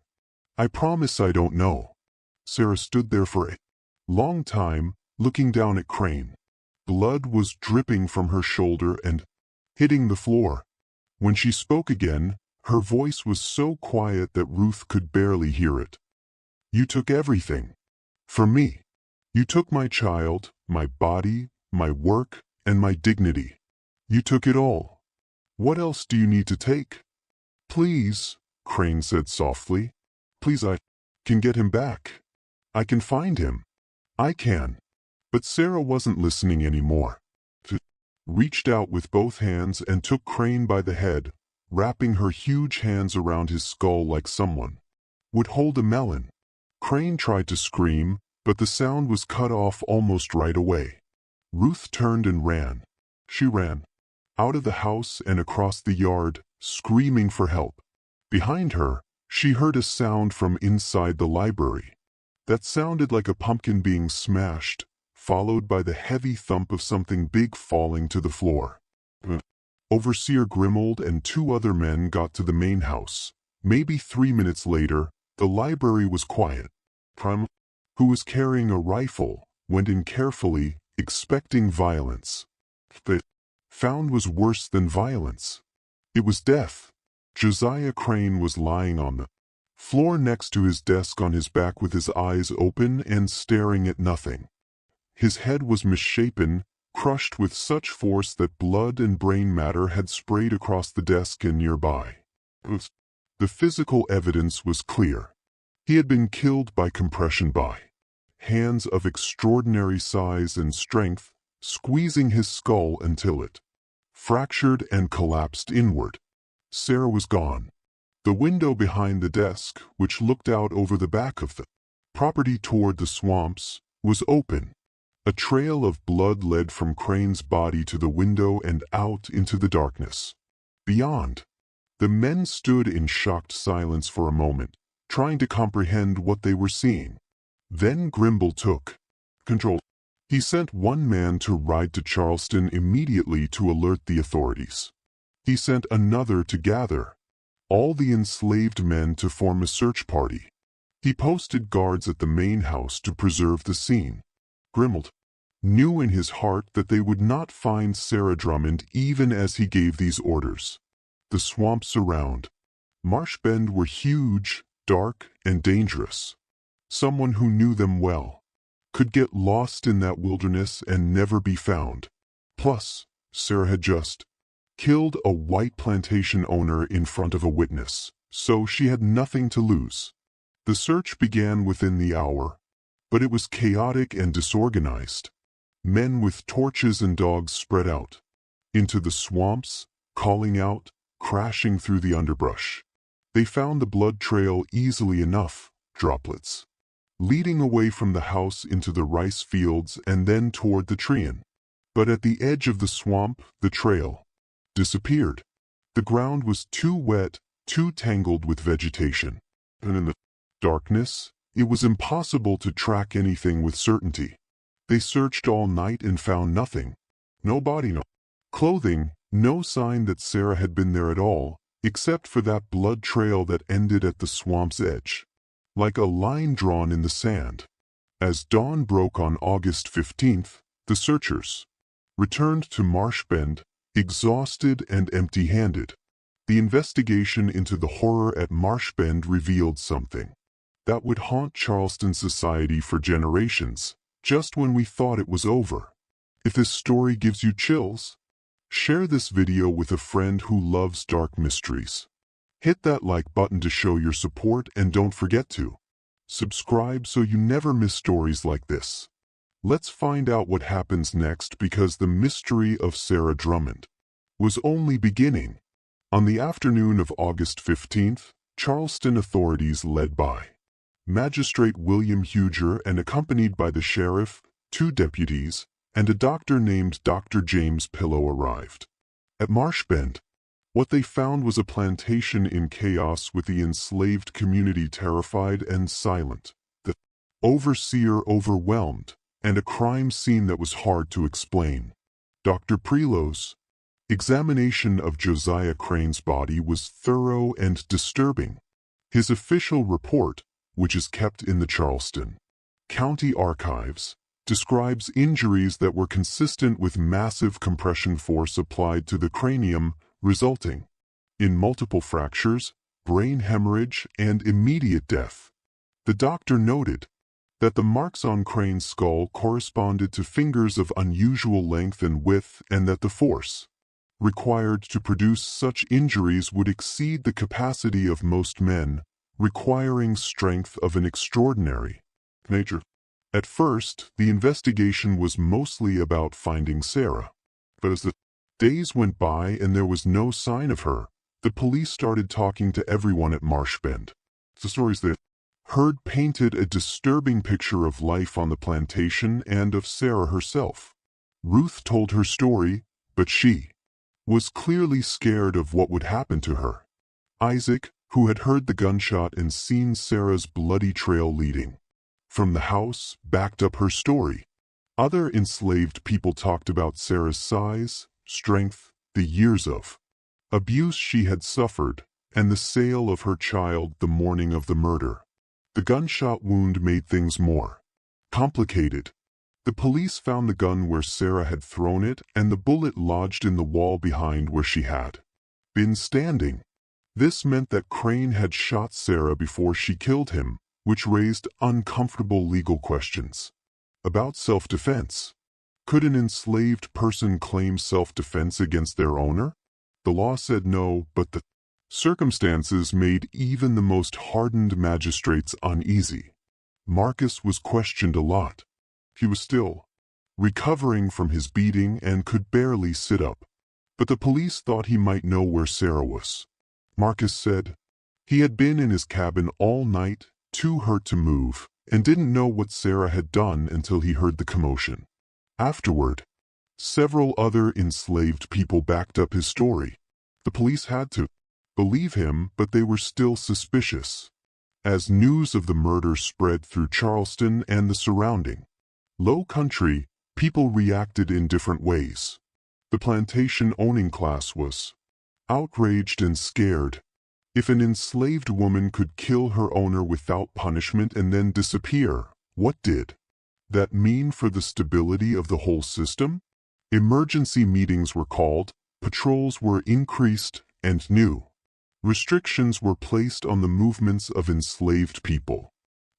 I promise I don't know." Sarah stood there for a long time, looking down at Crane. Blood was dripping from her shoulder and hitting the floor. When she spoke again, her voice was so quiet that Ruth could barely hear it. "You took everything. From me. You took my child, my body, my work, and my dignity. You took it all. What else do you need to take?" "Please," Crane said softly. "Please, I can get him back. I can find him. I can." But Sarah wasn't listening anymore. She reached out with both hands and took Crane by the head, wrapping her huge hands around his skull like someone would hold a melon. Crane tried to scream, but the sound was cut off almost right away. Ruth turned and ran. She ran out of the house and across the yard, screaming for help. Behind her, she heard a sound from inside the library. That sounded like a pumpkin being smashed, followed by the heavy thump of something big falling to the floor. Overseer Grimold and two other men got to the main house. Maybe 3 minutes later, the library was quiet. Prim, who was carrying a rifle, went in carefully, expecting violence. But found was worse than violence. It was death. Josiah Crane was lying on the floor next to his desk on his back with his eyes open and staring at nothing. His head was misshapen, crushed with such force that blood and brain matter had sprayed across the desk and nearby. The physical evidence was clear. He had been killed by compression by hands of extraordinary size and strength, squeezing his skull until it fractured and collapsed inward. Sarah was gone. The window behind the desk, which looked out over the back of the property toward the swamps, was open. A trail of blood led from Crane's body to the window and out into the darkness. Beyond, the men stood in shocked silence for a moment, trying to comprehend what they were seeing. Then Grimble took control. He sent one man to ride to Charleston immediately to alert the authorities. He sent another to gather all the enslaved men to form a search party. He posted guards at the main house to preserve the scene. Grimble knew in his heart that they would not find Sarah Drummond even as he gave these orders. The swamps around Marsh Bend were huge, dark, and dangerous. Someone who knew them well could get lost in that wilderness and never be found. Plus, Sarah had just killed a white plantation owner in front of a witness, so she had nothing to lose. The search began within the hour, but it was chaotic and disorganized. Men with torches and dogs spread out into the swamps, calling out, crashing through the underbrush. They found the blood trail easily enough, droplets leading away from the house into the rice fields and then toward the Trean. But at the edge of the swamp, the trail disappeared. The ground was too wet, too tangled with vegetation, and in the darkness, it was impossible to track anything with certainty. They searched all night and found nothing. No body, no clothing, no sign that Sarah had been there at all, except for that blood trail that ended at the swamp's edge, like a line drawn in the sand. As dawn broke on August 15th, the searchers returned to Marsh Bend, exhausted and empty-handed. The investigation into the horror at Marsh Bend revealed something that would haunt Charleston society for generations, just when we thought it was over. If this story gives you chills, share this video with a friend who loves dark mysteries. Hit that like button to show your support and don't forget to subscribe so you never miss stories like this. Let's find out what happens next, because the mystery of Sarah Drummond was only beginning. On the afternoon of August 15th, Charleston authorities led by Magistrate William Huger and accompanied by the sheriff, 2 deputies, and a doctor named Dr. James Pillow arrived at Marsh Bend. What they found was a plantation in chaos, with the enslaved community terrified and silent, the overseer overwhelmed, and a crime scene that was hard to explain. Dr. Pillow's examination of Josiah Crane's body was thorough and disturbing. His official report, which is kept in the Charleston County Archives, describes injuries that were consistent with massive compression force applied to the cranium, resulting in multiple fractures, brain hemorrhage, and immediate death. The doctor noted that the marks on Crane's skull corresponded to fingers of unusual length and width, and that the force required to produce such injuries would exceed the capacity of most men, requiring strength of an extraordinary nature. At first, the investigation was mostly about finding Sarah, but as the days went by and there was no sign of her, the police started talking to everyone at Marsh Bend. The stories they heard painted a disturbing picture of life on the plantation and of Sarah herself. Ruth told her story, but she was clearly scared of what would happen to her. Isaac, who had heard the gunshot and seen Sarah's bloody trail leading from the house, backed up her story. Other enslaved people talked about Sarah's size, strength, the years of abuse she had suffered, and the sale of her child the morning of the murder. The gunshot wound made things more complicated. The police found the gun where Sarah had thrown it, and the bullet lodged in the wall behind where she had been standing. This meant that Crane had shot Sarah before she killed him, which raised uncomfortable legal questions about self-defense. Could an enslaved person claim self-defense against their owner? The law said no, but the circumstances made even the most hardened magistrates uneasy. Marcus was questioned a lot. He was still recovering from his beating and could barely sit up. But the police thought he might know where Sarah was. Marcus said he had been in his cabin all night, too hurt to move, and didn't know what Sarah had done until he heard the commotion. Afterward, several other enslaved people backed up his story. The police had to believe him, but they were still suspicious. As news of the murder spread through Charleston and the surrounding Low Country, people reacted in different ways. The plantation-owning class was outraged and scared. If an enslaved woman could kill her owner without punishment and then disappear, what did that mean for the stability of the whole system? Emergency meetings were called, patrols were increased, and new restrictions were placed on the movements of enslaved people.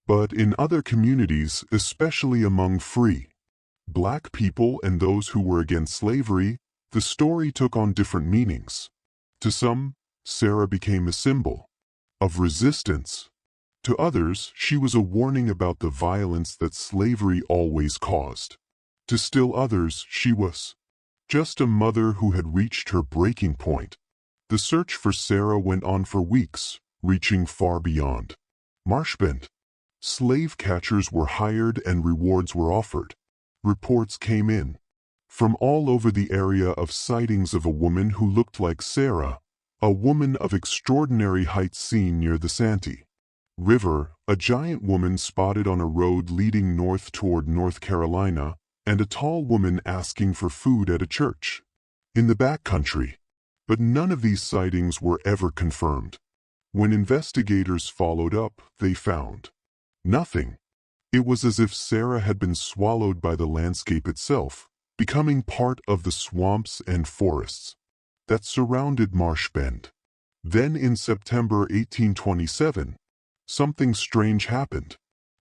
But in other communities, especially among free black people and those who were against slavery, the story took on different meanings. To some, Sarah became a symbol of resistance. To others, she was a warning about the violence that slavery always caused. To still others, she was just a mother who had reached her breaking point. The search for Sarah went on for weeks, reaching far beyond Marshbend. Slave catchers were hired and rewards were offered. Reports came in from all over the area of sightings of a woman who looked like Sarah, a woman of extraordinary height seen near the Santee River, a giant woman spotted on a road leading north toward North Carolina, and a tall woman asking for food at a church in the backcountry. But none of these sightings were ever confirmed. When investigators followed up, they found nothing. It was as if Sarah had been swallowed by the landscape itself, becoming part of the swamps and forests that surrounded Marshbend. Then in September 1827, something strange happened.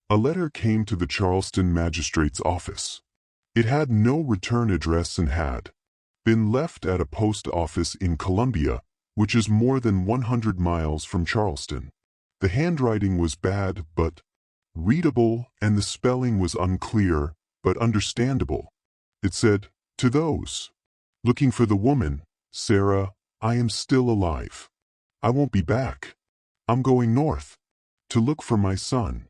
A letter came to the Charleston magistrate's office. It had no return address and had been left at a post office in Columbia, which is more than 100 miles from Charleston. The handwriting was bad but readable, and the spelling was unclear but understandable. It said, "To those looking for the woman, Sarah, I am still alive. I won't be back. I'm going north to look for my son.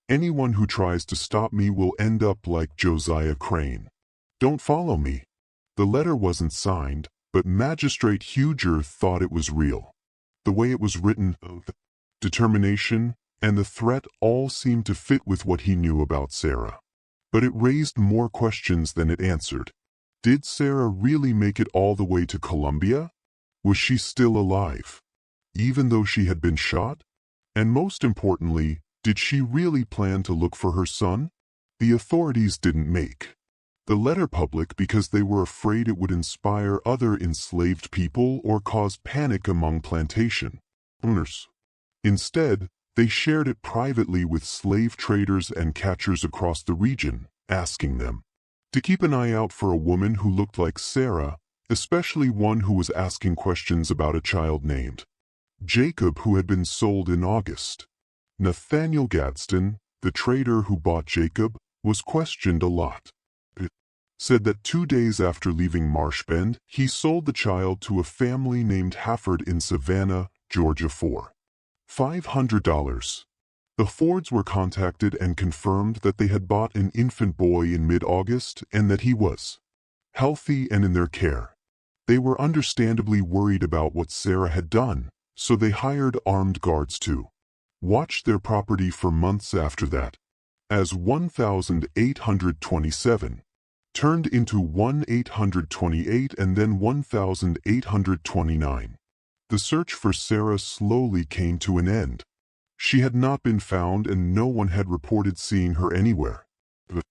Anyone who tries to stop me will end up like Josiah Crane. Don't follow me." The letter wasn't signed, but Magistrate Huger thought it was real. The way it was written, the determination, and the threat all seemed to fit with what he knew about Sarah. But it raised more questions than it answered. Did Sarah really make it all the way to Columbia? Was she still alive, even though she had been shot? And most importantly, did she really plan to look for her son? The authorities didn't make the letter public because they were afraid it would inspire other enslaved people or cause panic among plantation owners. Instead, they shared it privately with slave traders and catchers across the region, asking them to keep an eye out for a woman who looked like Sarah, especially one who was asking questions about a child named Jacob who had been sold in August. Nathaniel Gadsden, the trader who bought Jacob, was questioned a lot. It said that 2 days after leaving Marshbend, he sold the child to a family named Hafford in Savannah, Georgia for $500. The Fords were contacted and confirmed that they had bought an infant boy in mid-August and that he was healthy and in their care. They were understandably worried about what Sarah had done, so they hired armed guards to watch their property for months after that. As 1,827 turned into 1,828 and then 1,829. The search for Sarah slowly came to an end. She had not been found and no one had reported seeing her anywhere. The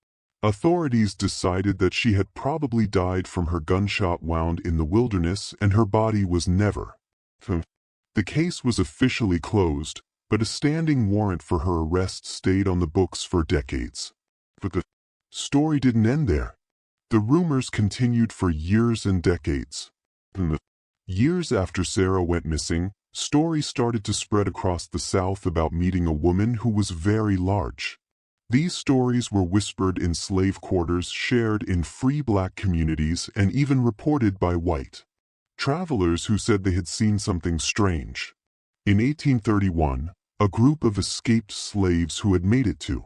authorities decided that she had probably died from her gunshot wound in the wilderness and her body was never found. The case was officially closed, but a standing warrant for her arrest stayed on the books for decades. But the story didn't end there. The rumors continued for years and decades. Years after Sarah went missing, stories started to spread across the South about meeting a woman who was very large. These stories were whispered in slave quarters, shared in free black communities, and even reported by white travelers who said they had seen something strange. In 1831, a group of escaped slaves who had made it to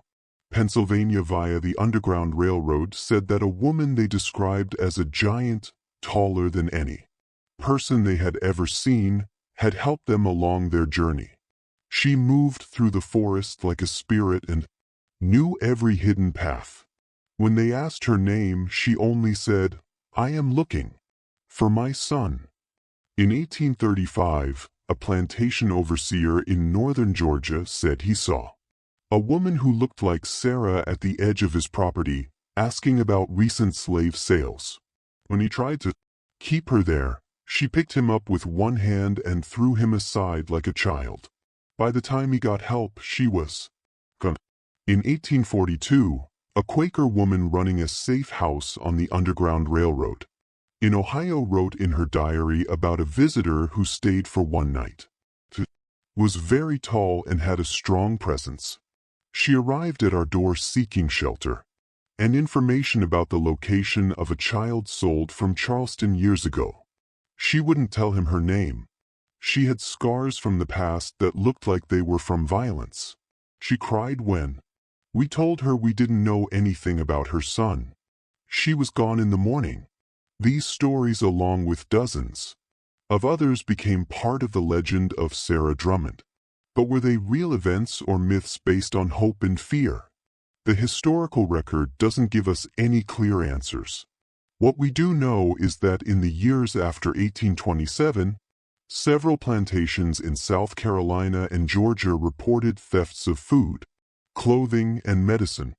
Pennsylvania via the Underground Railroad said that a woman they described as a giant, taller than any person they had ever seen, had helped them along their journey. She moved through the forest like a spirit and knew every hidden path. When they asked her name, she only said, "I am looking for my son." In 1835, a plantation overseer in northern Georgia said he saw a woman who looked like Sarah at the edge of his property, asking about recent slave sales. When he tried to keep her there, she picked him up with one hand and threw him aside like a child. By the time he got help, she was gone. In 1842, a Quaker woman running a safe house on the Underground Railroad in Ohio wrote in her diary about a visitor who stayed for one night. Was very tall and had a strong presence. She arrived at our door seeking shelter and information about the location of a child sold from Charleston years ago. She wouldn't tell him her name. She had scars from the past that looked like they were from violence. She cried when we told her we didn't know anything about her son. She was gone in the morning. These stories, along with dozens of others, became part of the legend of Sarah Drummond. But were they real events or myths based on hope and fear? The historical record doesn't give us any clear answers. What we do know is that in the years after 1827, several plantations in South Carolina and Georgia reported thefts of food, clothing, and medicine,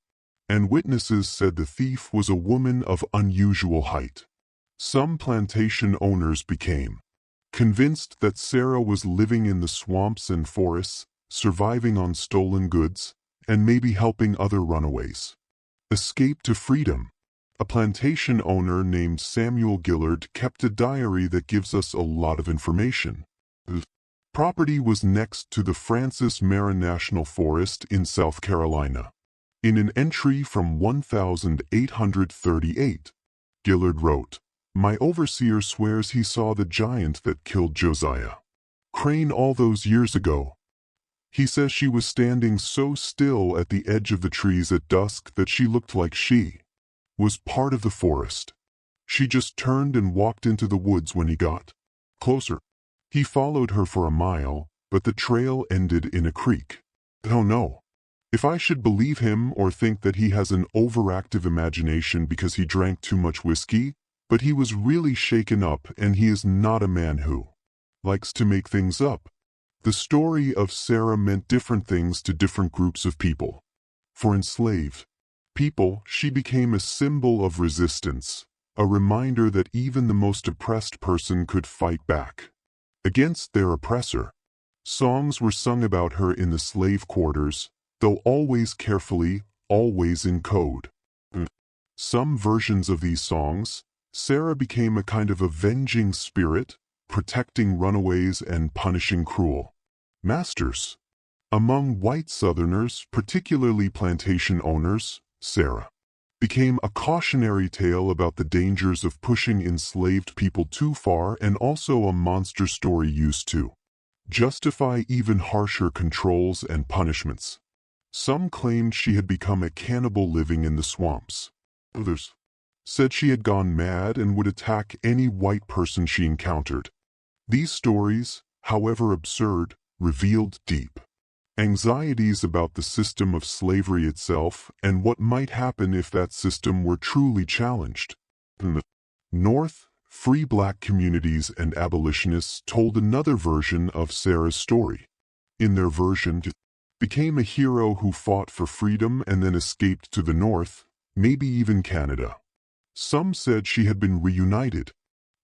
and witnesses said the thief was a woman of unusual height. Some plantation owners became convinced that Sarah was living in the swamps and forests, surviving on stolen goods, and maybe helping other runaways escape to freedom. A plantation owner named Samuel Gillard kept a diary that gives us a lot of information. The property was next to the Francis Mara National Forest in South Carolina. In an entry from 1838, Gillard wrote, "My overseer swears he saw the giant that killed Josiah Crane all those years ago. He says she was standing so still at the edge of the trees at dusk that she looked like she was part of the forest. She just turned and walked into the woods when he got closer. He followed her for a mile, but the trail ended in a creek. Don't know if I should believe him or think that he has an overactive imagination because he drank too much whiskey, but he was really shaken up, and he is not a man who likes to make things up." The story of Sarah meant different things to different groups of people. For enslaved people, she became a symbol of resistance, a reminder that even the most oppressed person could fight back against their oppressor. Songs were sung about her in the slave quarters, though always carefully, always in code. Some versions of these songs, Sarah became a kind of avenging spirit, protecting runaways and punishing cruel masters. Among white Southerners, particularly plantation owners, Sarah became a cautionary tale about the dangers of pushing enslaved people too far, and also a monster story used to justify even harsher controls and punishments. Some claimed she had become a cannibal living in the swamps. Others said she had gone mad and would attack any white person she encountered. These stories, however absurd, revealed deep anxieties about the system of slavery itself and what might happen if that system were truly challenged. In the North, free black communities and abolitionists told another version of Sarah's story. In their version, she became a hero who fought for freedom and then escaped to the North, maybe even Canada. Some said she had been reunited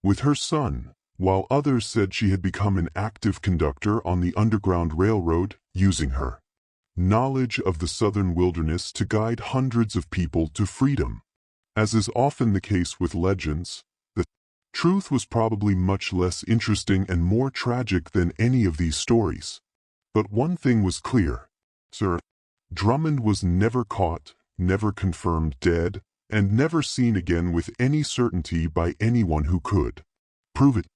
with her son, while others said she had become an active conductor on the Underground Railroad, using her knowledge of the southern wilderness to guide hundreds of people to freedom. As is often the case with legends, the truth was probably much less interesting and more tragic than any of these stories. But one thing was clear. Sir Drummond was never caught, never confirmed dead, and never seen again with any certainty by anyone who could prove it.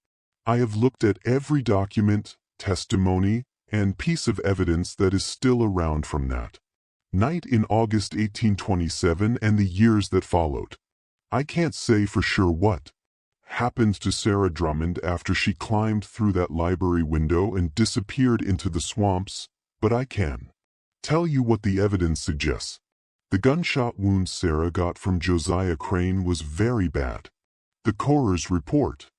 I have looked at every document, testimony, and piece of evidence that is still around from that night in August 1827 and the years that followed. I can't say for sure what happened to Sarah Drummond after she climbed through that library window and disappeared into the swamps, but I can tell you what the evidence suggests. The gunshot wound Sarah got from Josiah Crane was very bad. The coroner's report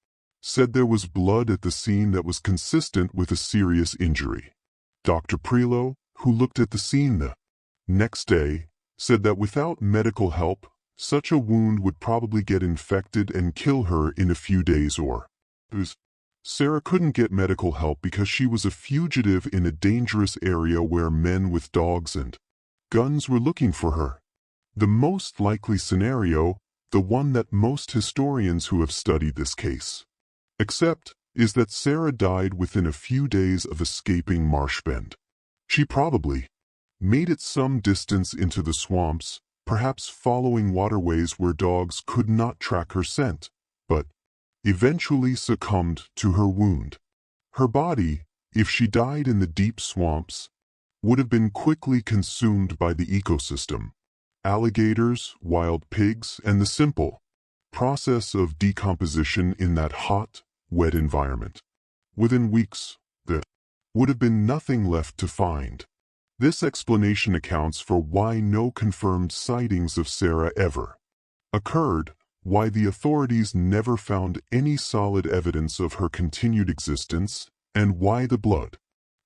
said there was blood at the scene that was consistent with a serious injury. Dr. Prelo, who looked at the scene the next day, said that without medical help, such a wound would probably get infected and kill her in a few days or Sarah couldn't get medical help because she was a fugitive in a dangerous area where men with dogs and guns were looking for her. The most likely scenario, the one that most historians who have studied this case accept, is that Sarah died within a few days of escaping Marshbend. She probably made it some distance into the swamps, perhaps following waterways where dogs could not track her scent, but eventually succumbed to her wound. Her body, if she died in the deep swamps, would have been quickly consumed by the ecosystem. Alligators, wild pigs, and the simple process of decomposition in that hot, wet environment. Within weeks, there would have been nothing left to find. This explanation accounts for why no confirmed sightings of Sarah ever occurred, why the authorities never found any solid evidence of her continued existence, and why the blood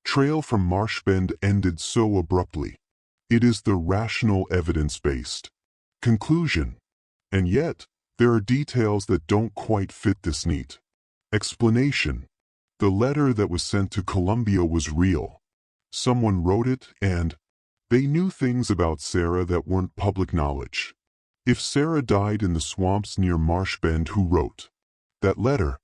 trail from Marshbend ended so abruptly. It is the rational evidence-based conclusion. And yet, there are details that don't quite fit this neat explanation. The letter that was sent to Columbia was real. Someone wrote it, and they knew things about Sarah that weren't public knowledge. If Sarah died in the swamps near Marshbend, who wrote that letter?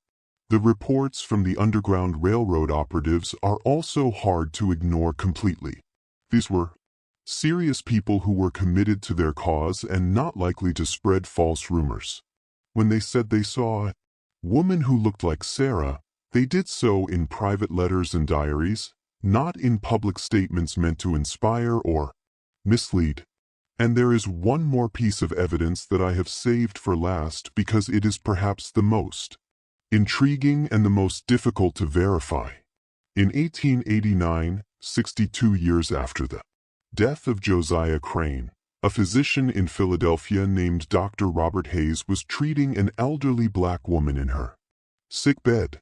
The reports from the Underground Railroad operatives are also hard to ignore completely. These were serious people who were committed to their cause and not likely to spread false rumors. When they said they saw a woman who looked like Sarah, they did so in private letters and diaries, not in public statements meant to inspire or mislead. And there is one more piece of evidence that I have saved for last because it is perhaps the most intriguing and the most difficult to verify. In 1889, 62 years after the death of Josiah Crane, a physician in Philadelphia named Dr. Robert Hayes was treating an elderly black woman in her sick bed.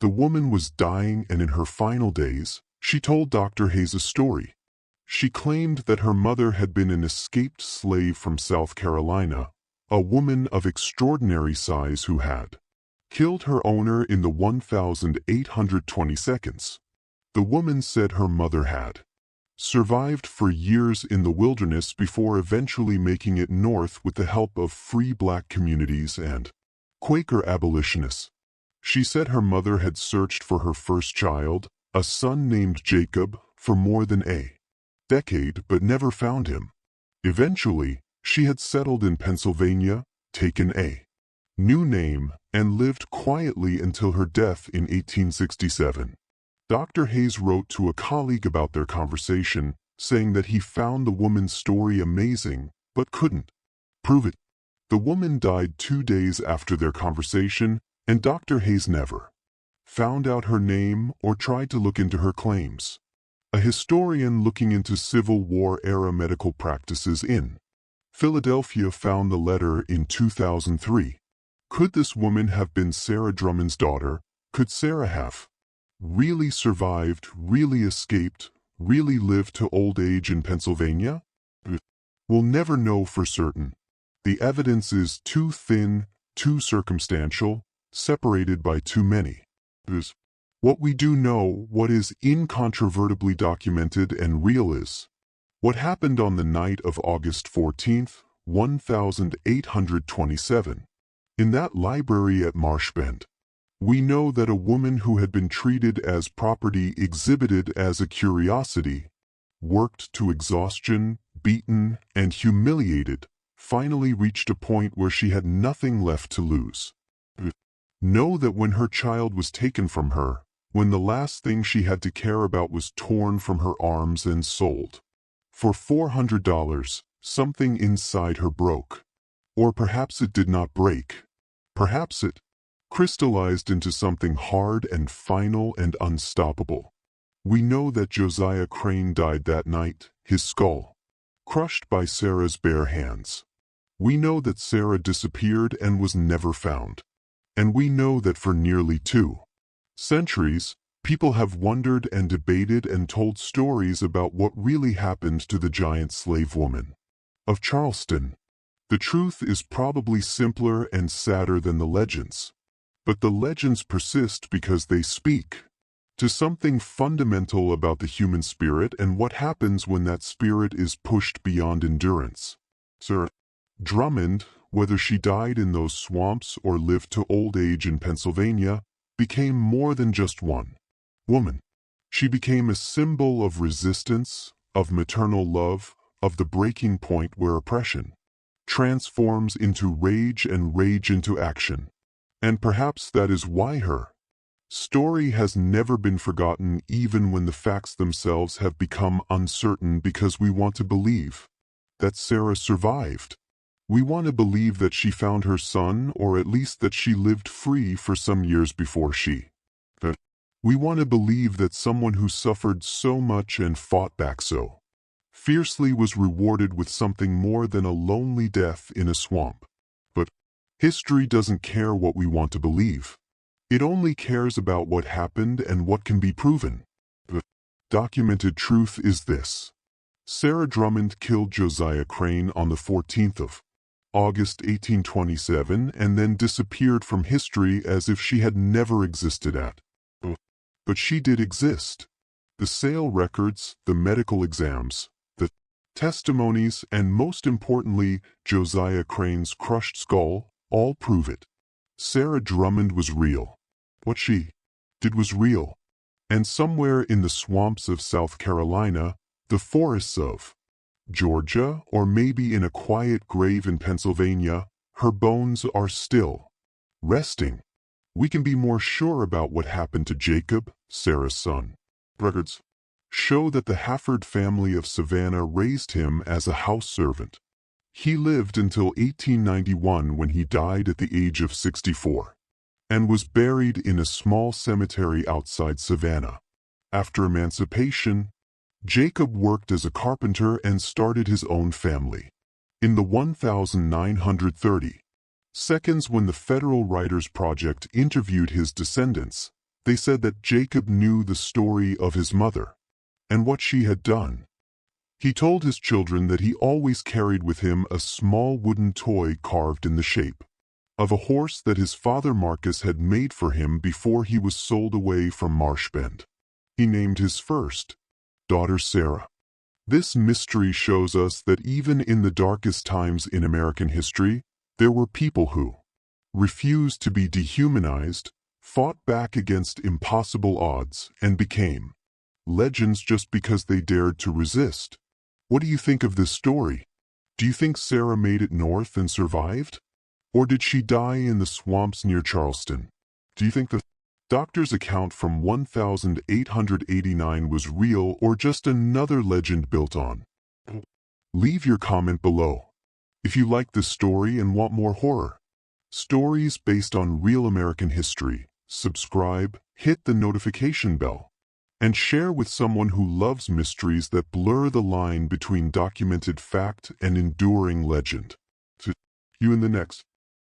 The woman was dying, and in her final days, she told Dr. Hayes a story. She claimed that her mother had been an escaped slave from South Carolina, a woman of extraordinary size who had killed her owner in the 1,820 seconds. The woman said her mother had survived for years in the wilderness before eventually making it north with the help of free black communities and Quaker abolitionists. She said her mother had searched for her first child, a son named Jacob, for more than a decade but never found him. Eventually, she had settled in Pennsylvania, taken a new name, and lived quietly until her death in 1867. Dr. Hayes wrote to a colleague about their conversation, saying that he found the woman's story amazing, but couldn't prove it. The woman died 2 days after their conversation, and Dr. Hayes never found out her name or tried to look into her claims. A historian looking into Civil War-era medical practices in Philadelphia found the letter in 2003. Could this woman have been Sarah Drummond's daughter? Could Sarah have really survived, really escaped, really lived to old age in Pennsylvania? We'll never know for certain. The evidence is too thin, too circumstantial, separated by too many. What we do know, what is incontrovertibly documented and real is what happened on the night of August 14th 1827. In that library at Marshbend, we know that a woman who had been treated as property exhibited as a curiosity, worked to exhaustion, beaten, and humiliated, finally reached a point where she had nothing left to lose. Know that when her child was taken from her, when the last thing she had to care about was torn from her arms and sold, for $400, something inside her broke. Or perhaps it did not break. Perhaps it crystallized into something hard and final and unstoppable. We know that Josiah Crane died that night, his skull crushed by Sarah's bare hands. We know that Sarah disappeared and was never found. And we know that for nearly 2 centuries, people have wondered and debated and told stories about what really happened to the giant slave woman of Charleston. The truth is probably simpler and sadder than the legends. But the legends persist because they speak to something fundamental about the human spirit and what happens when that spirit is pushed beyond endurance. Sarah Drummond, whether she died in those swamps or lived to old age in Pennsylvania, became more than just one woman. She became a symbol of resistance, of maternal love, of the breaking point where oppression transforms into rage and rage into action. And perhaps that is why her story has never been forgotten, even when the facts themselves have become uncertain, because we want to believe that Sarah survived. We want to believe that she found her son, or at least that she lived free for some years before she. We want to believe that someone who suffered so much and fought back so fiercely was rewarded with something more than a lonely death in a swamp. But history doesn't care what we want to believe. It only cares about what happened and what can be proven. The documented truth is this: Sarah Drummond killed Josiah Crane on the 14th of August 1827 and then disappeared from history as if she had never existed at. But she did exist. The sale records, the medical exams, the testimonies, and most importantly, Josiah Crane's crushed skull, all prove it. Sarah Drummond was real. What she did was real. And somewhere in the swamps of South Carolina, the forests of Georgia, or maybe in a quiet grave in Pennsylvania, her bones are still resting. We can be more sure about what happened to Jacob, Sarah's son. Records show that the Hafford family of Savannah raised him as a house servant. He lived until 1891, when he died at the age of 64, and was buried in a small cemetery outside Savannah. After emancipation, Jacob worked as a carpenter and started his own family. In the 1930 seconds when the Federal Writers Project interviewed his descendants, they said that Jacob knew the story of his mother and what she had done. He told his children that he always carried with him a small wooden toy carved in the shape of a horse that his father Marcus had made for him before he was sold away from Marshbend. He named his first daughter Sarah. This mystery shows us that even in the darkest times in American history, there were people who refused to be dehumanized, fought back against impossible odds, and became legends just because they dared to resist. What do you think of this story? Do you think Sarah made it north and survived? Or did she die in the swamps near Charleston? Do you think the doctor's account from 1889 was real, or just another legend built on? Leave your comment below. If you like this story and want more horror stories based on real American history, subscribe, hit the notification bell, and share with someone who loves mysteries that blur the line between documented fact and enduring legend. See you in the next